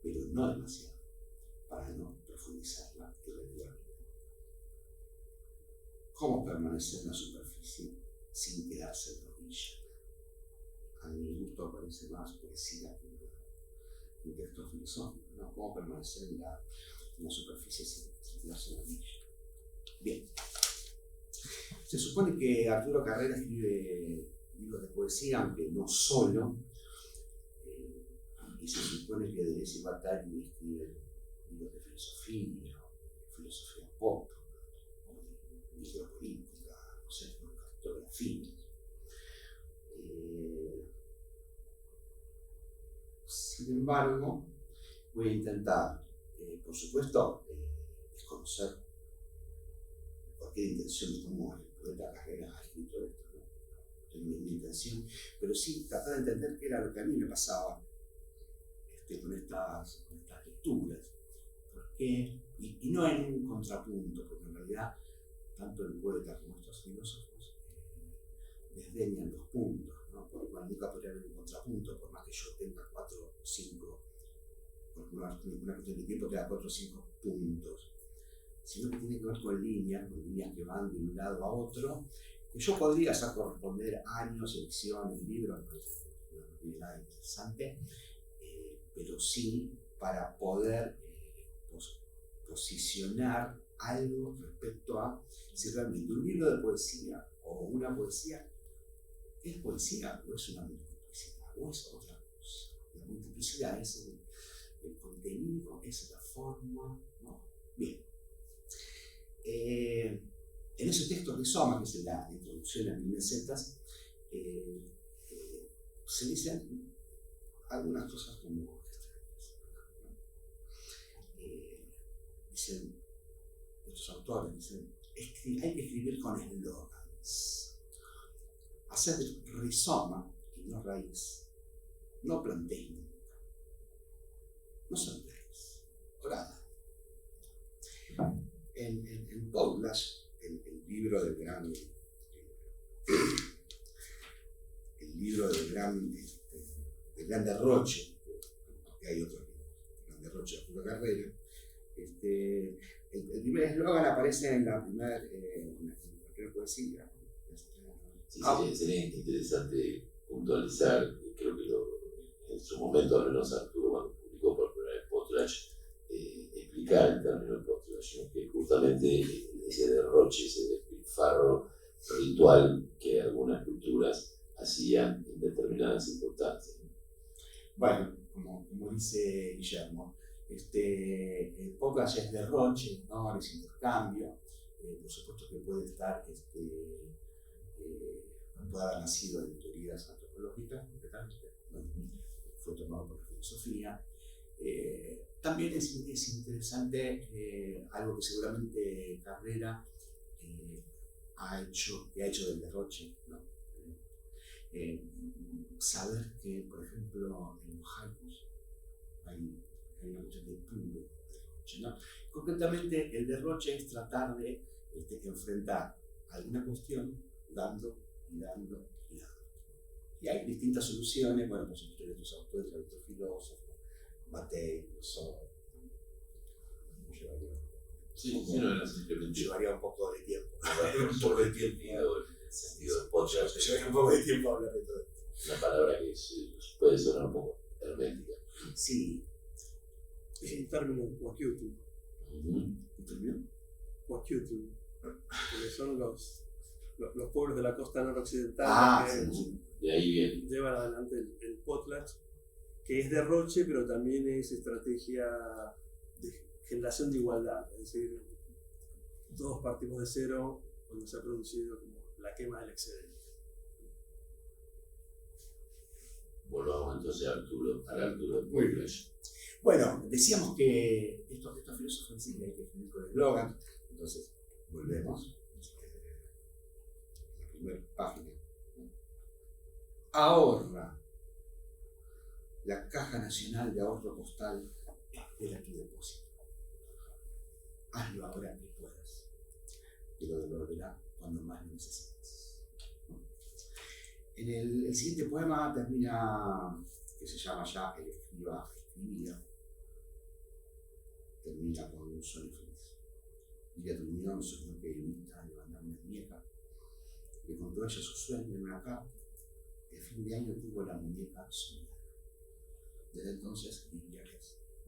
pero no demasiado, para no profundizarla irregularmente. ¿Cómo permanecer en la superficie sin quedarse en la orilla? A mi gusto parece más poesía que un texto filosófico, ¿no? ¿Cómo permanecer en la superficie sin quedarse en la orilla? Bien. Se supone que Arturo Carrera escribe libros de poesía, aunque no solo, y se supone que Deleuze y Guattari escriben libros de filosofía pop, o de geopolítica, no sé, de cartografía. Sin embargo, voy a intentar, por supuesto, desconocer cualquier intención de cómo el poeta Carrera ha escrito esto, ¿no? Tengo ninguna intención, pero sí tratar de entender qué era lo que a mí me pasaba con estas lecturas. Porque, y no en un contrapunto, porque en realidad tanto el poeta como estos filósofos desdeñan los puntos, ¿no? Porque nunca podría haber un contrapunto, por más que yo tenga 4 o 5, porque una cuestión de tiempo te da 4 o 5 puntos, sino que tiene que ver con líneas que van de un lado a otro, que yo podría hacer corresponder años, elecciones, libros, no tiene nada interesante, pero sí para poder posicionar algo respecto a si realmente un libro de poesía o una poesía es poesía o es una multiplicidad o es otra cosa. La multiplicidad es el contenido, es la forma, ¿no? Bien. En ese texto rizoma, que es la introducción a 1000 mesetas, se dicen algunas cosas como extrañas. Dicen, estos autores dicen, hay que escribir con eslogans. Hacer rizoma y no raíz. No plantéis nunca. No sembréis. Orad. En Podlash, el libro del gran derroche, porque hay otro libro, el gran derroche de Julio Carrera, el primer eslogan aparece en la primera poesía. Sí, sería interesante puntualizar, creo que en su momento, al menos Arturo, cuando publicó por primera vez Potlatch, explicar el término Potlatch, ¿no? Que justamente ese derroche, ese despilfarro ritual que algunas culturas hacían en determinadas circunstancias. Bueno, como dice Guillermo, Potlatch es derroche, ¿no? Es intercambio, por supuesto que puede estar, puede haber nacido en teorías antropológicas, completamente, fue tomado por la filosofía. También es interesante algo que seguramente Carrera ha hecho del derroche, ¿no? Saber que, por ejemplo, en los haikus hay una cuestión de puro derroche, ¿no? Concretamente, el derroche es tratar de enfrentar alguna cuestión dando y dando y dando. Y hay distintas soluciones, bueno, por supuesto, de otros autores, de otros filósofos, Matei, Rousseau. Llevaría un poco de tiempo. Un poco de tiempo en el sentido de Potlatch. Llevaría un poco de tiempo a hablar de todo esto. Una palabra que puede sonar un poco hermética. Sí. Es un término Wakyutu. ¿Un término? Wakyutu, que son los pueblos de la costa noroccidental que de ahí viene. llevan adelante el Potlatch, que es derroche, pero también es estrategia de generación de igualdad, es decir, todos partimos de cero cuando se ha producido como la quema del excedente. Volvamos entonces a Arturo de Muy bien. Potlatch. Bueno, decíamos que estos filósofos sí hay que escribir con eslogan, entonces volvemos a la primera página. Ahorra. La Caja Nacional de Ahorro Postal espera tu depósito. Hazlo ahora que puedas. Te lo devolverá cuando más lo necesites. En el siguiente poema termina, que se llama ya El escriba escribía, termina con un sueño feliz. Dile a tu unión, soñó que evita levantar una muñeca. Le contó a ella su sueño en una carta. El fin de año tuvo la muñeca soñada. Desde entonces vivía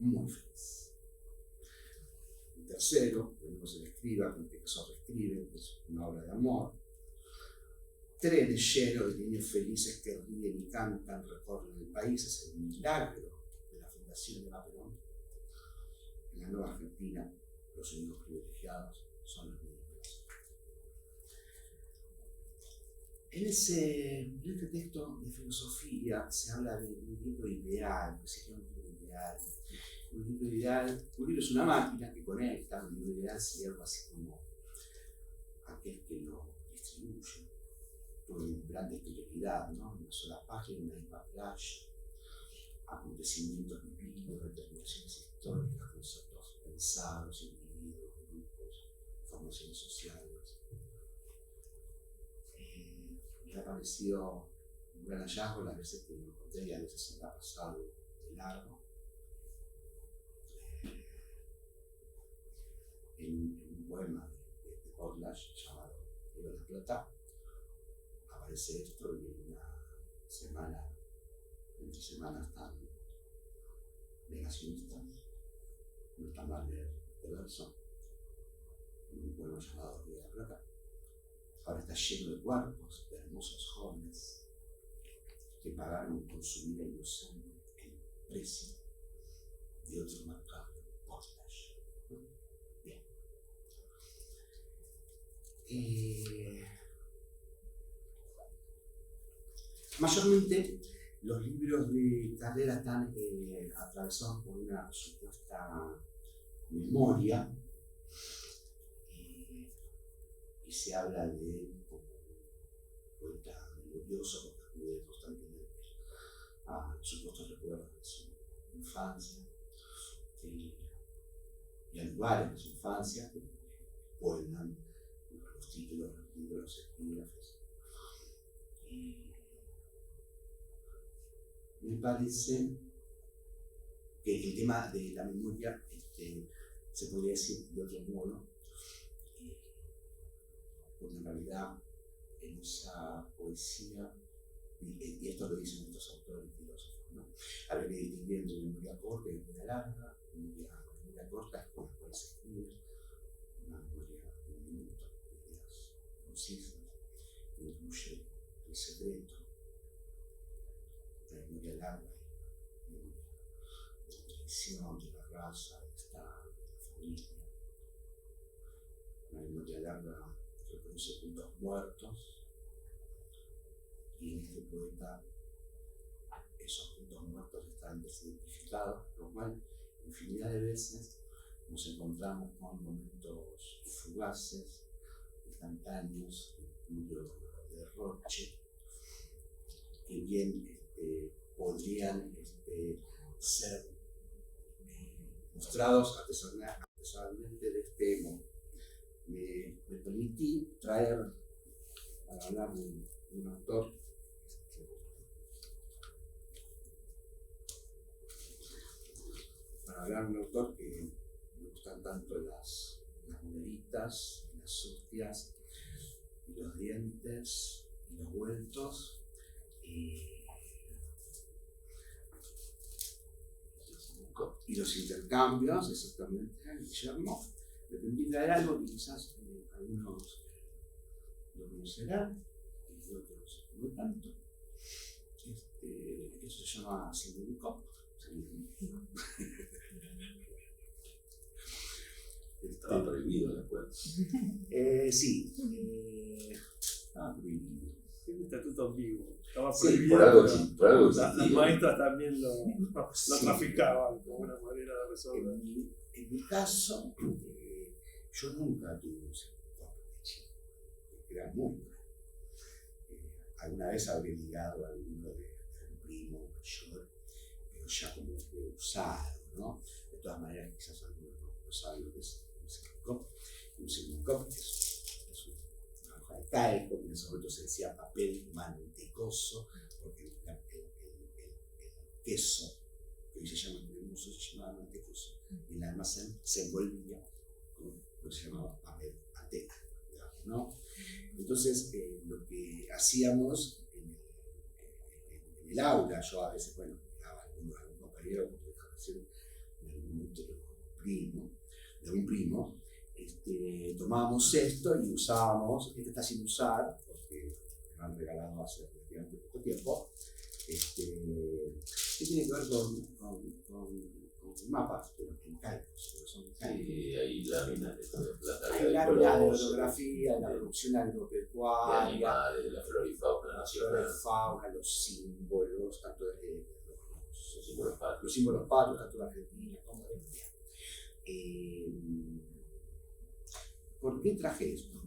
muy feliz. El tercero, tenemos El escriba, que en este caso reescribe, que es una obra de amor. Trenes llenos de niños felices que ríen y cantan, recorren el país, es el milagro de la Fundación de Perón. En la Nueva Argentina, los únicos privilegiados son los niños. En este texto de filosofía se habla de un libro ideal, que sería un libro ideal. Un libro es una máquina que conecta, un libro ideal sería algo así como aquel que lo distribuye, todo en gran exterioridad, ¿no? Una sola página, una misma playa, acontecimientos vividos, determinaciones históricas, conceptos pensados, individuos, grupos, formaciones sociales. Me ha parecido un gran hallazgo las veces que lo encontré y a veces se me ha pasado de largo. En un poema de Potlatch llamado Río de la Plata aparece esto y en una semana, entre semanas tan negacionistas, no está mal de verso, en un poema llamado Río de la Plata. Ahora está lleno de cuerpos, de hermosos jóvenes que pagaron con su vida inocente el precio de otro marcado Potlatch. Bien. Mayormente los libros de carrera están atravesados por una supuesta memoria y se habla de él como un poeta memorioso porque acude constantemente a supuestos recuerdos de su infancia y a lugares de su infancia que cuelgan los títulos de los libros, epígrafes. Me parece que el tema de la memoria se podría decir de otro modo, porque en realidad en esa poesía, y esto lo dicen muchos autores y filósofos, ¿no? Habría que distinguir entre memoria corta y memoria larga. Memoria corta es con la cual se escribe, una memoria de un minuto, ideas concisas, que incluye el secreto. La memoria larga, la tradición de la raza, del Estado, de la familia. La memoria larga reproduce puntos muertos, y en este poeta esos puntos muertos están desidentificados, lo cual infinidad de veces nos encontramos con momentos fugaces, instantáneos, de puro derroche, que bien podrían ser mostrados artesanalmente de este modo. Me permití traer, para hablar de un autor, que me gustan tanto las negritas, las hostias, y los dientes, y los vueltos, y los intercambios, exactamente, Guillermo. Me permití traer algo que quizás algunos lo conocerán y otros no tanto. Eso se llama Simulcop. Estaba prohibido después. Sí, estaba prohibido. Tiene un estatuto ambiguo. Estaba Sí, prohibido. por algo Las existía. maestras también lo Sí. traficaban como una manera de resolver. En mi caso, yo nunca tuve un Simulcop de chico, porque era muy malo. Alguna vez habré ligado a alguno de un primo mayor, pero ya como que usado, ¿no? De todas maneras, quizás algunos no saben lo que es un Simulcop. Un Simulcop es una hoja de calco, que en ese momento se decía papel mantecoso, porque el queso, que hoy se llama cremoso, se llamaba mantecoso, y el almacén se envolvía con lo que se llamaba papel manteca, digamos, ¿no? Entonces, lo que hacíamos en el aula, yo a veces, bueno, daba algún compañero, como dejaba de decir, de algún primo, tomábamos esto y usábamos, este está sin usar, porque me han regalado hace relativamente poco tiempo, que tiene que ver con mapas, pero en calcos, pero son calcos. Sí, hay láminas Hay láminas de orografía, de la producción de agropecuaria, animales, de la flora y fauna la flora nacional, y fauna, los símbolos, tanto de los símbolos patrios. los símbolos patrios, tanto de Argentina como de India. ¿Por qué traje esto?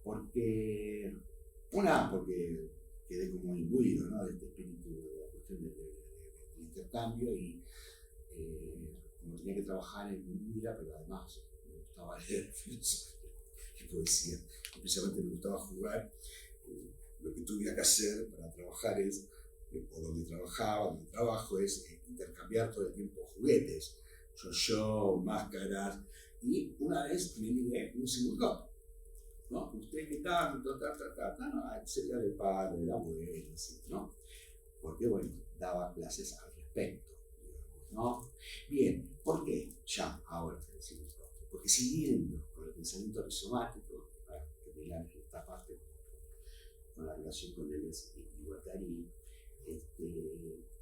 Porque quedé como imbuido, ¿no?, de este espíritu de la cuestión del intercambio, y como tenía que trabajar en mi vida, pero además me gustaba leer filosofía y poesía, especialmente me gustaba jugar, lo que tuviera que hacer para trabajar es, o donde trabajo es intercambiar todo el tiempo juguetes, yo, máscaras, y una vez me ligué un Simulcop, ¿no? Usted que tanto, no, sería del padre, del abuelo, así, ¿no? Porque, bueno, daba clases al respecto, digamos, ¿no? Bien, ¿por qué? Ya, ahora el Simulcop. Porque siguiendo con el pensamiento rizomático, para terminar esta parte con la relación con Deleuze y Guattari,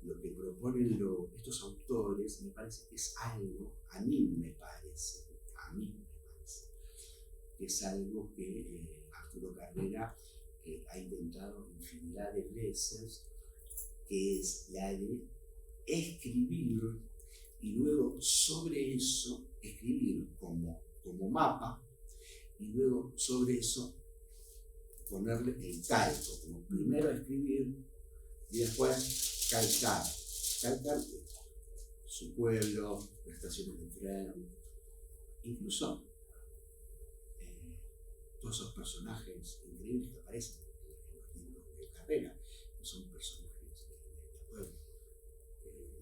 lo que proponen estos autores me parece que es algo, a mí me parece, que es algo que Arturo Carrera ha inventado infinidad de veces, que es la de escribir y luego sobre eso escribir como mapa y luego sobre eso ponerle el calco, como primero escribir y después calcar. Calcar su pueblo, las estaciones de tren, incluso todos esos personajes increíbles que aparecen en los libros de Carrera, que son personajes de pueblo.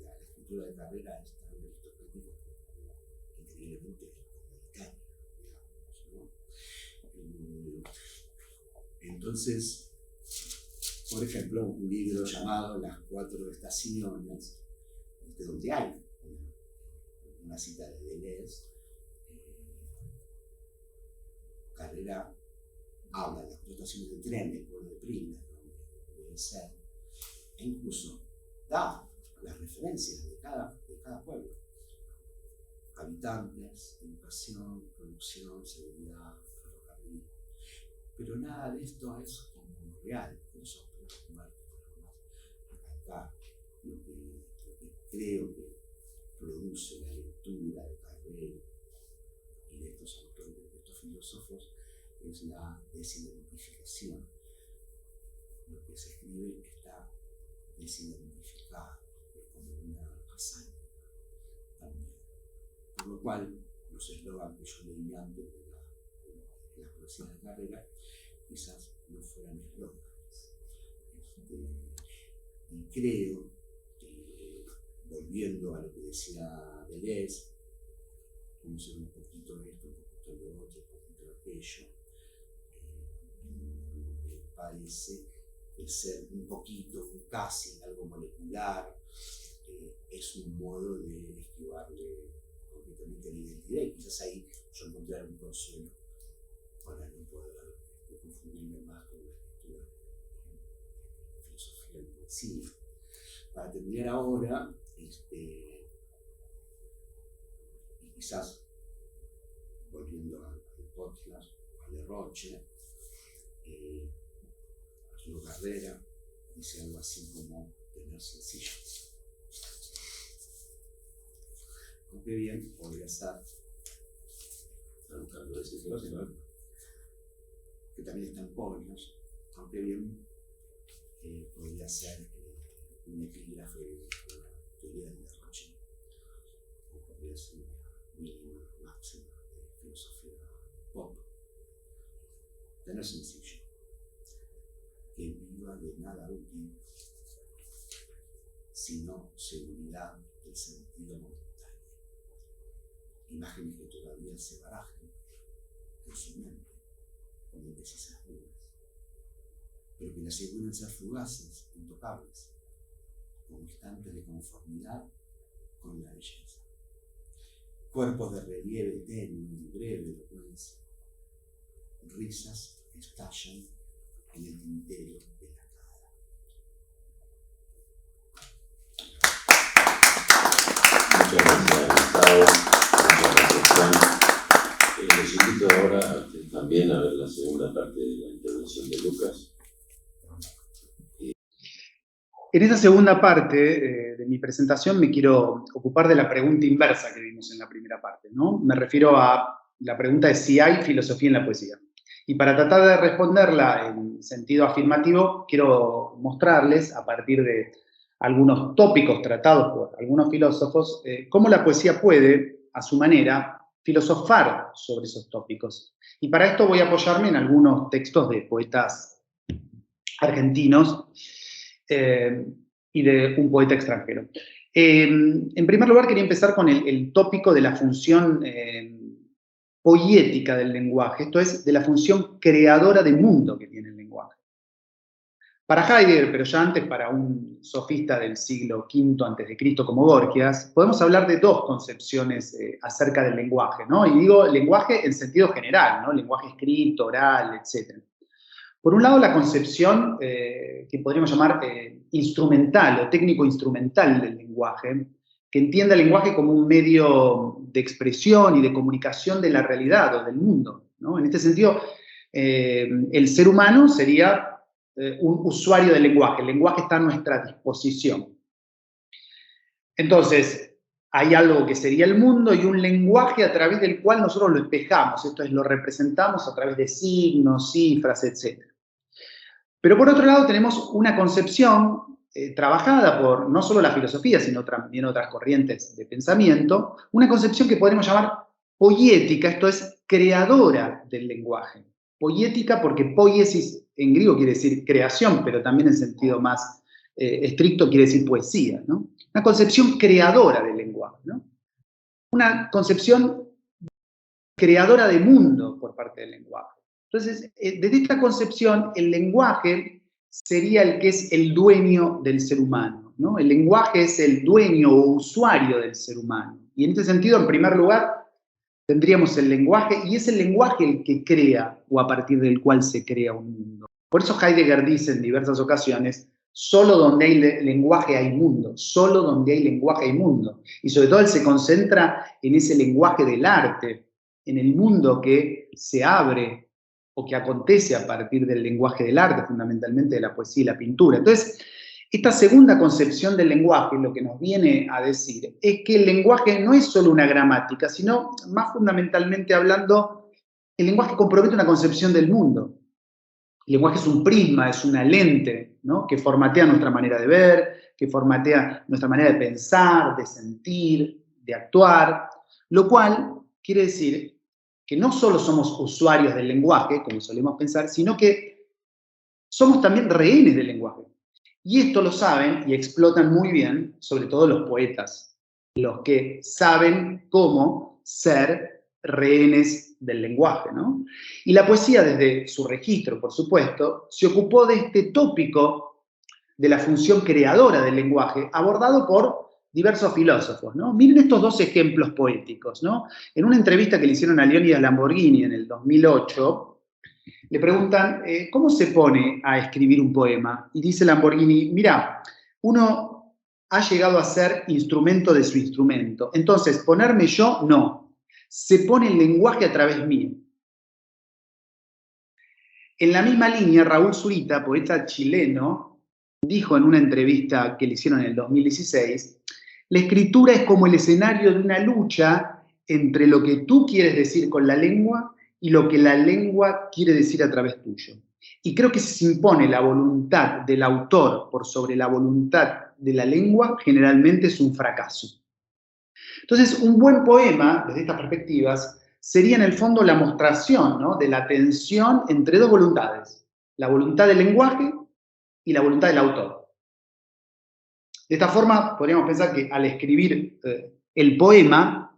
La escritura de Carrera es tan aristocrática como increíblemente comunitaria, digamos, ¿no? Entonces, por ejemplo, un libro llamado Las 4 estaciones, donde hay una cita de Deleuze, Carrera habla de las 4 estaciones de tren del pueblo de Prinda, donde debe ser, e incluso da las referencias de cada pueblo: habitantes, educación, producción, seguridad, ferrocarril. Pero nada de esto es como real, nosotros podemos recalcar lo que creo que produce la lectura de Carrera y de estos autores, de estos filósofos, es la desidentificación. Lo que se escribe está desidentificado, es como una hazaña también. Por lo cual, los eslogans que yo leí antes de la poesía de Carrera quizás no fueran eslogans. Y creo que, volviendo a lo que decía Deleuze, conocer un poquito de esto, un poquito de lo otro, un poquito de aquello, me parece que ser un poquito, un casi, algo molecular, es un modo de esquivarle completamente la identidad, y quizás ahí yo encontraré un consuelo para no poder confundirme más con la escritura de filosofía y poesía. Para terminar ahora, y quizás volviendo al Potlar, al de Roche, Arturo Carrera dice algo así como tener sencillo. Aunque bien podría ser, que también están polios, aunque bien podría ser un epígrafe de la teoría del derroche, o podría ser una mínima máxima de filosofía pop. Tener sencillo, que viva de nada útil, sino seguridad del sentido momentáneo. Imágenes que todavía se barajan en su mente con indecisas dudas, pero que le aseguran ser fugaces, intocables, con instantes de conformidad con la belleza. Cuerpos de relieve tenue y breve elocuencia, risas que estallan en el tintero de la cara. Muchas gracias, Gustavo. Muchas gracias, Juan. Les invito ahora también a ver la segunda parte de la intervención de Lucas. En esa segunda parte de mi presentación me quiero ocupar de la pregunta inversa que vimos en la primera parte, ¿no? Me refiero a la pregunta de si hay filosofía en la poesía. Y para tratar de responderla en sentido afirmativo, quiero mostrarles, a partir de algunos tópicos tratados por algunos filósofos, cómo la poesía puede, a su manera, filosofar sobre esos tópicos. Y para esto voy a apoyarme en algunos textos de poetas argentinos y de un poeta extranjero. En primer lugar, quería empezar con el tópico de la función poética del lenguaje, esto es, de la función creadora de mundo que tiene el lenguaje. Para Heidegger, pero ya antes para un sofista del siglo V a.C. como Gorgias, podemos hablar de dos concepciones acerca del lenguaje, ¿no? Y digo lenguaje en sentido general, ¿no? Lenguaje escrito, oral, etc. Por un lado, la concepción que podríamos llamar instrumental o técnico-instrumental del lenguaje, que entiende el lenguaje como un medio de expresión y de comunicación de la realidad o del mundo, ¿no? En este sentido, El ser humano sería un usuario del lenguaje. El lenguaje está a nuestra disposición. Entonces, hay algo que sería el mundo y un lenguaje a través del cual nosotros lo espejamos, esto es, lo representamos a través de signos, cifras, etc. Pero por otro lado tenemos una concepción trabajada por no solo la filosofía, sino también otras corrientes de pensamiento, una concepción que podemos llamar poiética, esto es, creadora del lenguaje. Poiética porque poiesis en griego quiere decir creación, pero también en sentido más estricto quiere decir poesía, ¿no? Una concepción creadora del lenguaje, ¿no? Una concepción creadora de mundo por parte del lenguaje. Entonces, desde esta concepción, el lenguaje sería el que es el dueño del ser humano, ¿no? El lenguaje es el dueño o usuario del ser humano. Y en este sentido, en primer lugar, tendríamos el lenguaje, y es el lenguaje el que crea, o a partir del cual se crea un mundo. Por eso Heidegger dice en diversas ocasiones, solo donde hay lenguaje hay mundo, solo donde hay lenguaje hay mundo. Y sobre todo él se concentra en ese lenguaje del arte, en el mundo que se abre o que acontece a partir del lenguaje del arte, fundamentalmente de la poesía y la pintura. Entonces, esta segunda concepción del lenguaje lo que nos viene a decir es que el lenguaje no es solo una gramática, sino, más fundamentalmente hablando, el lenguaje compromete una concepción del mundo. El lenguaje es un prisma, es una lente, ¿no? Que formatea nuestra manera de ver, que formatea nuestra manera de pensar, de sentir, de actuar, lo cual quiere decir que no solo somos usuarios del lenguaje, como solemos pensar, sino que somos también rehenes del lenguaje. Y esto lo saben y explotan muy bien, sobre todo los poetas, los que saben cómo ser rehenes del lenguaje, ¿no? Y la poesía, desde su registro, por supuesto, se ocupó de este tópico de la función creadora del lenguaje, abordado por diversos filósofos, ¿no? Miren estos dos ejemplos poéticos, ¿no? En una entrevista que le hicieron a Leonidas Lamborghini en el 2008, le preguntan, ¿cómo se pone a escribir un poema? Y dice Lamborghini, mira, uno ha llegado a ser instrumento de su instrumento. Entonces, ponerme yo, no. Se pone el lenguaje a través mío. En la misma línea, Raúl Zurita, poeta chileno, dijo en una entrevista que le hicieron en el 2016, la escritura es como el escenario de una lucha entre lo que tú quieres decir con la lengua y lo que la lengua quiere decir a través tuyo. Y creo que si se impone la voluntad del autor por sobre la voluntad de la lengua, generalmente es un fracaso. Entonces, un buen poema, desde estas perspectivas, sería en el fondo la mostración, ¿no?, de la tensión entre dos voluntades, la voluntad del lenguaje y la voluntad del autor. De esta forma, podríamos pensar que al escribir el poema,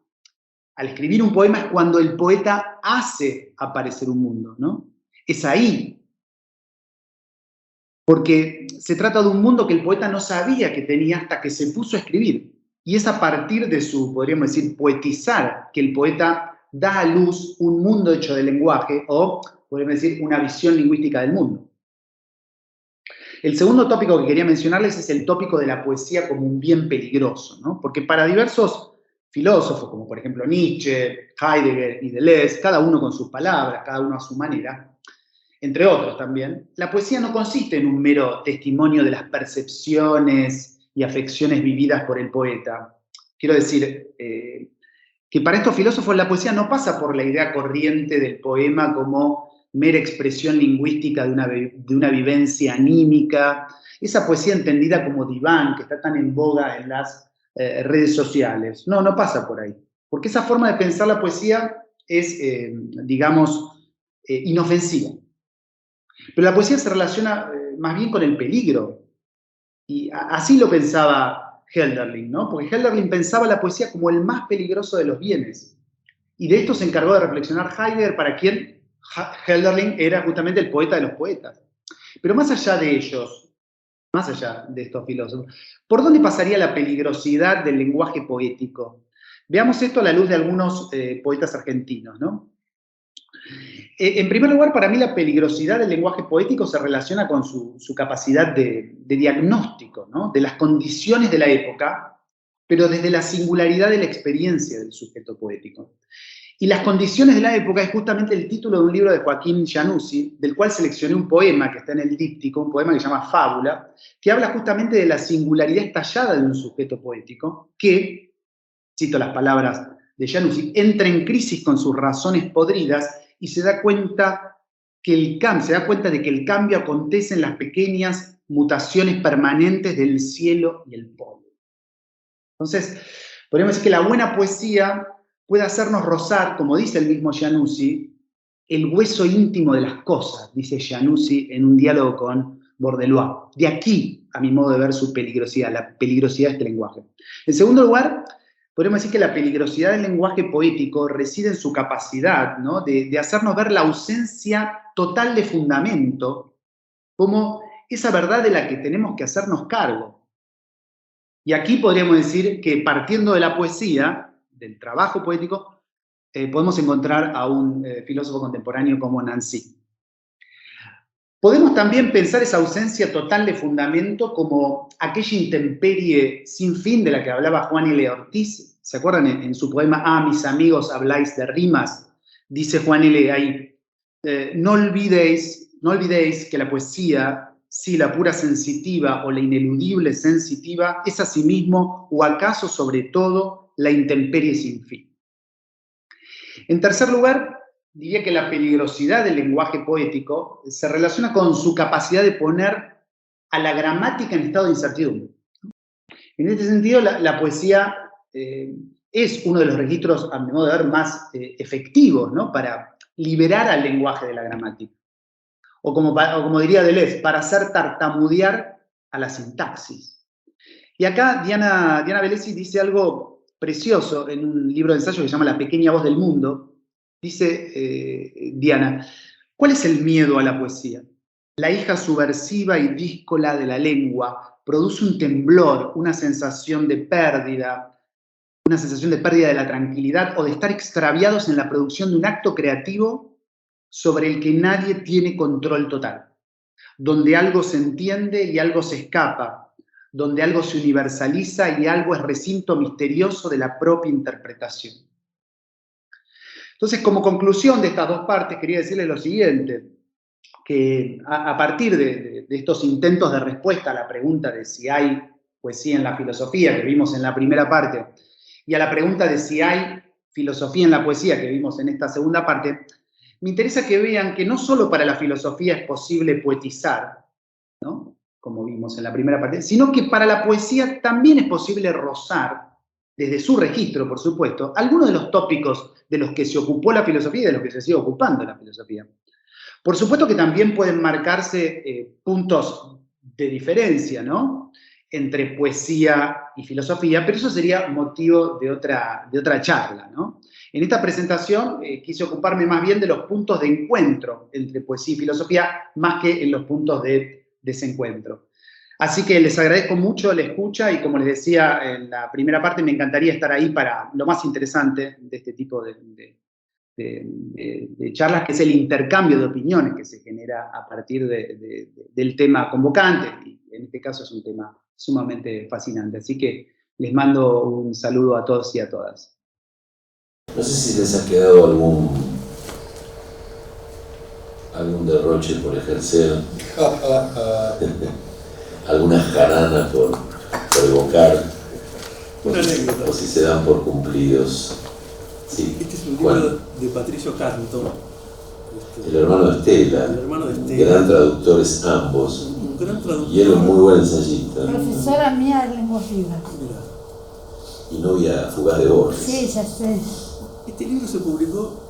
al escribir un poema es cuando el poeta hace aparecer un mundo, ¿no? Es ahí. Porque se trata de un mundo que el poeta no sabía que tenía hasta que se puso a escribir. Y es a partir de su, podríamos decir, poetizar, que el poeta da a luz un mundo hecho de lenguaje, o, podríamos decir, una visión lingüística del mundo. El segundo tópico que quería mencionarles es el tópico de la poesía como un bien peligroso, ¿no? Porque para diversos filósofos, como por ejemplo Nietzsche, Heidegger y Deleuze, cada uno con sus palabras, cada uno a su manera, entre otros también, la poesía no consiste en un mero testimonio de las percepciones y afecciones vividas por el poeta. Quiero decir, que para estos filósofos la poesía no pasa por la idea corriente del poema como mera expresión lingüística de una vivencia anímica, esa poesía entendida como diván, que está tan en boga en las redes sociales. No, no pasa por ahí. Porque esa forma de pensar la poesía es, digamos, inofensiva. Pero la poesía se relaciona más bien con el peligro. Y así lo pensaba Hölderlin, ¿no? Porque Hölderlin pensaba la poesía como el más peligroso de los bienes. Y de esto se encargó de reflexionar Heidegger, para quien Hölderlin era justamente el poeta de los poetas. Pero más allá de ellos, más allá de estos filósofos, ¿por dónde pasaría la peligrosidad del lenguaje poético? Veamos esto a la luz de algunos poetas argentinos, ¿no? En primer lugar, para mí la peligrosidad del lenguaje poético se relaciona con su capacidad de diagnóstico, ¿no?, de las condiciones de la época, pero desde la singularidad de la experiencia del sujeto poético. Y las condiciones de la época es justamente el título de un libro de Joaquín Januzzi, del cual seleccioné un poema que está en el díptico, un poema que se llama Fábula, que habla justamente de la singularidad estallada de un sujeto poético que, cito las palabras de Januzzi, entra en crisis con sus razones podridas y se da cuenta de que el cambio acontece en las pequeñas mutaciones permanentes del cielo y el polvo. Entonces, podríamos decir que la buena poesía puede hacernos rozar, como dice el mismo Januzzi, el hueso íntimo de las cosas, dice Januzzi en un diálogo con Bordelois. De aquí, a mi modo de ver, su peligrosidad, la peligrosidad de este lenguaje. En segundo lugar, podríamos decir que la peligrosidad del lenguaje poético reside en su capacidad, ¿no?, de hacernos ver la ausencia total de fundamento como esa verdad de la que tenemos que hacernos cargo. Y aquí podríamos decir que partiendo de la poesía, del trabajo poético, podemos encontrar a un filósofo contemporáneo como Nancy. Podemos también pensar esa ausencia total de fundamento como aquella intemperie sin fin de la que hablaba Juan L. Ortiz. ¿Se acuerdan en su poema Ah, mis amigos, habláis de rimas? Dice Juan L. ahí, no olvidéis que la poesía, si la pura sensitiva o la ineludible sensitiva, es asimismo o acaso sobre todo la intemperie sin fin. En tercer lugar, diría que la peligrosidad del lenguaje poético se relaciona con su capacidad de poner a la gramática en estado de incertidumbre. En este sentido, la poesía es uno de los registros, a mi modo de ver, más efectivos, ¿no?, para liberar al lenguaje de la gramática. O como diría Deleuze, para hacer tartamudear a la sintaxis. Y acá Diana Velesi dice algo precioso en un libro de ensayo que se llama La pequeña voz del mundo. Dice Diana, ¿cuál es el miedo a la poesía? La hija subversiva y díscola de la lengua produce un temblor, una sensación de pérdida de la tranquilidad o de estar extraviados en la producción de un acto creativo sobre el que nadie tiene control total, donde algo se entiende y algo se escapa, donde algo se universaliza y algo es recinto misterioso de la propia interpretación. Entonces, como conclusión de estas dos partes, quería decirles lo siguiente, que a partir de estos intentos de respuesta a la pregunta de si hay poesía en la filosofía, que vimos en la primera parte, y a la pregunta de si hay filosofía en la poesía, que vimos en esta segunda parte, me interesa que vean que no solo para la filosofía es posible poetizar, ¿no?, como vimos en la primera parte, sino que para la poesía también es posible rozar, desde su registro, por supuesto, algunos de los tópicos de los que se ocupó la filosofía y de los que se sigue ocupando la filosofía. Por supuesto que también pueden marcarse puntos de diferencia, ¿no?, entre poesía y filosofía, pero eso sería motivo de otra charla, ¿no? En esta presentación quise ocuparme más bien de los puntos de encuentro entre poesía y filosofía, más que en los puntos de desencuentro. Así que les agradezco mucho la escucha y, como les decía en la primera parte, me encantaría estar ahí para lo más interesante de este tipo de charlas, que es el intercambio de opiniones que se genera a partir del tema convocante, y en este caso es un tema sumamente fascinante. Así que les mando un saludo a todos y a todas. No sé si les ha quedado algún derroche por ejercer, alguna jarana por evocar, o si se dan por cumplidos. Sí. Este es un libro de Patricio Canto. El hermano de Estela. Gran traductores ambos. Un gran traductor. Y él es un muy buen ensayista. Profesora mía de lenguas vivas. Y novia fugaz de Borges. Sí, ya sé. Este libro se publicó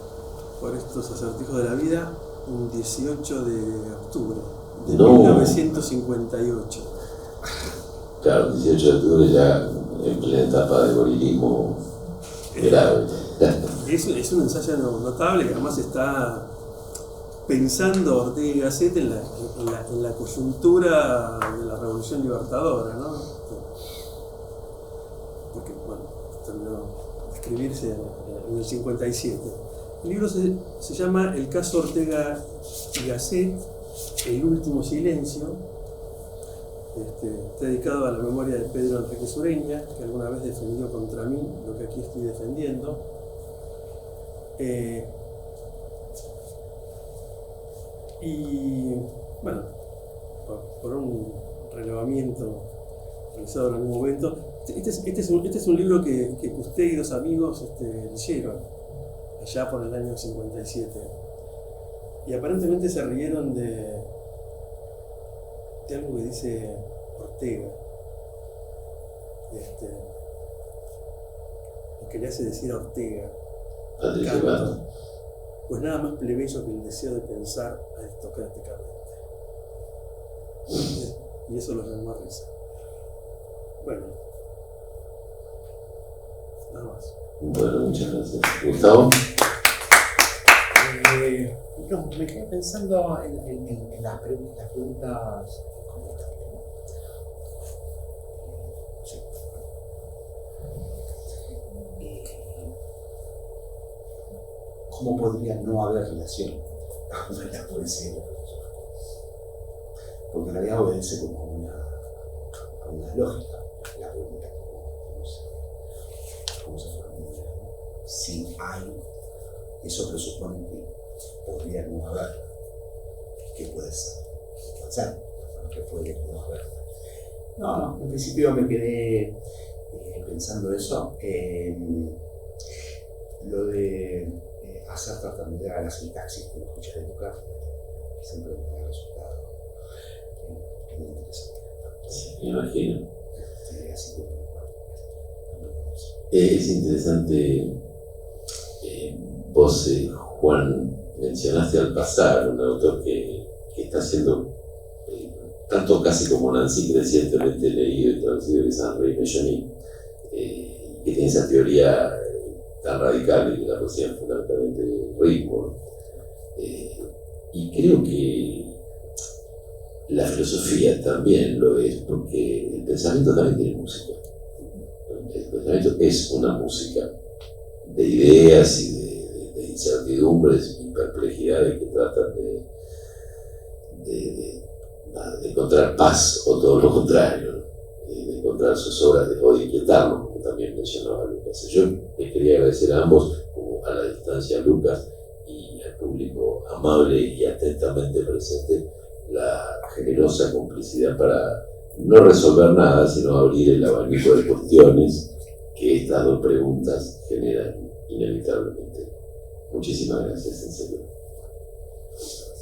por estos acertijos de la vida un 18 de octubre de 1958. Claro, el 18 de octubre ya en plena etapa de gorilismo grave. Es un ensayo notable que además está pensando Ortega y Gasset en la coyuntura de la Revolución Libertadora, ¿no? Porque, bueno, terminó de escribirse en el 57. El libro se llama El caso Ortega y Gasset, El último silencio. Está dedicado a la memoria de Pedro Enrique Sureña, que alguna vez defendió contra mí lo que aquí estoy defendiendo. Y bueno, por un relevamiento realizado en algún momento, este es un libro que usted y dos amigos leyeron allá por el año 57. Y aparentemente se rieron de algo que dice Ortega. Lo que le hace decir a Ortega, canto, pues nada más plebeyo que el deseo de pensar aristocráticamente. Y eso lo llamó a risa. Bueno, nada más. Bueno, muchas gracias. ¿Gustavo? No, me quedé pensando en las preguntas. Sí. ¿Cómo podría no haber relación con la poesía y la filosofía? Porque en realidad obedece como a una lógica la pregunta, cómo se formula, ¿no? Si hay, eso presupone que podría no haber. ¿Qué puede ser? ¿Qué puede ser? ¿Qué puede no haber? No, en principio me quedé pensando eso. Lo de hacer tartamudear a la sintaxis con escuchar de tocar siempre me ha resultado muy interesante. Sí, me imagino. Así que, Es interesante, vos, Juan, mencionaste al pasar un autor que está siendo tanto casi como Nancy recientemente leído y traducido, que es Henri Meilloni, que tiene esa teoría tan radical y que la poesía es fundamentalmente ritmo. Y creo que la filosofía también lo es, porque el pensamiento también tiene música. El pensamiento es una música de ideas y de incertidumbres y perplejidades que tratan de encontrar paz o todo lo contrario, de encontrar sus obras o de inquietarnos, como también mencionaba Lucas. Yo les quería agradecer a ambos, como a la distancia a Lucas y al público amable y atentamente presente, la generosa complicidad para no resolver nada, sino abrir el abanico de cuestiones que estas dos preguntas generan inevitablemente. Muchísimas gracias, en serio.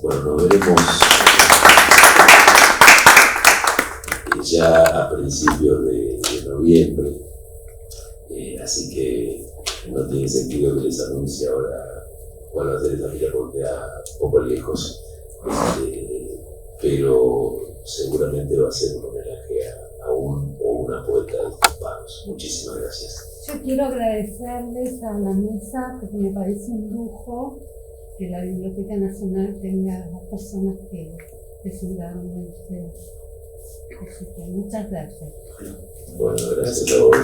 Bueno, nos veremos ya a principios de noviembre, así que no tiene sentido que les anuncie ahora cuál va a ser esa fecha porque queda un poco lejos, pero seguramente va a ser un homenaje a un o una poeta de estos pagos. Muchísimas gracias. Yo quiero agradecerles a la mesa porque me parece un lujo que la Biblioteca Nacional tenga a las personas que designaron de ustedes. Así que muchas gracias. Bueno, gracias a vos.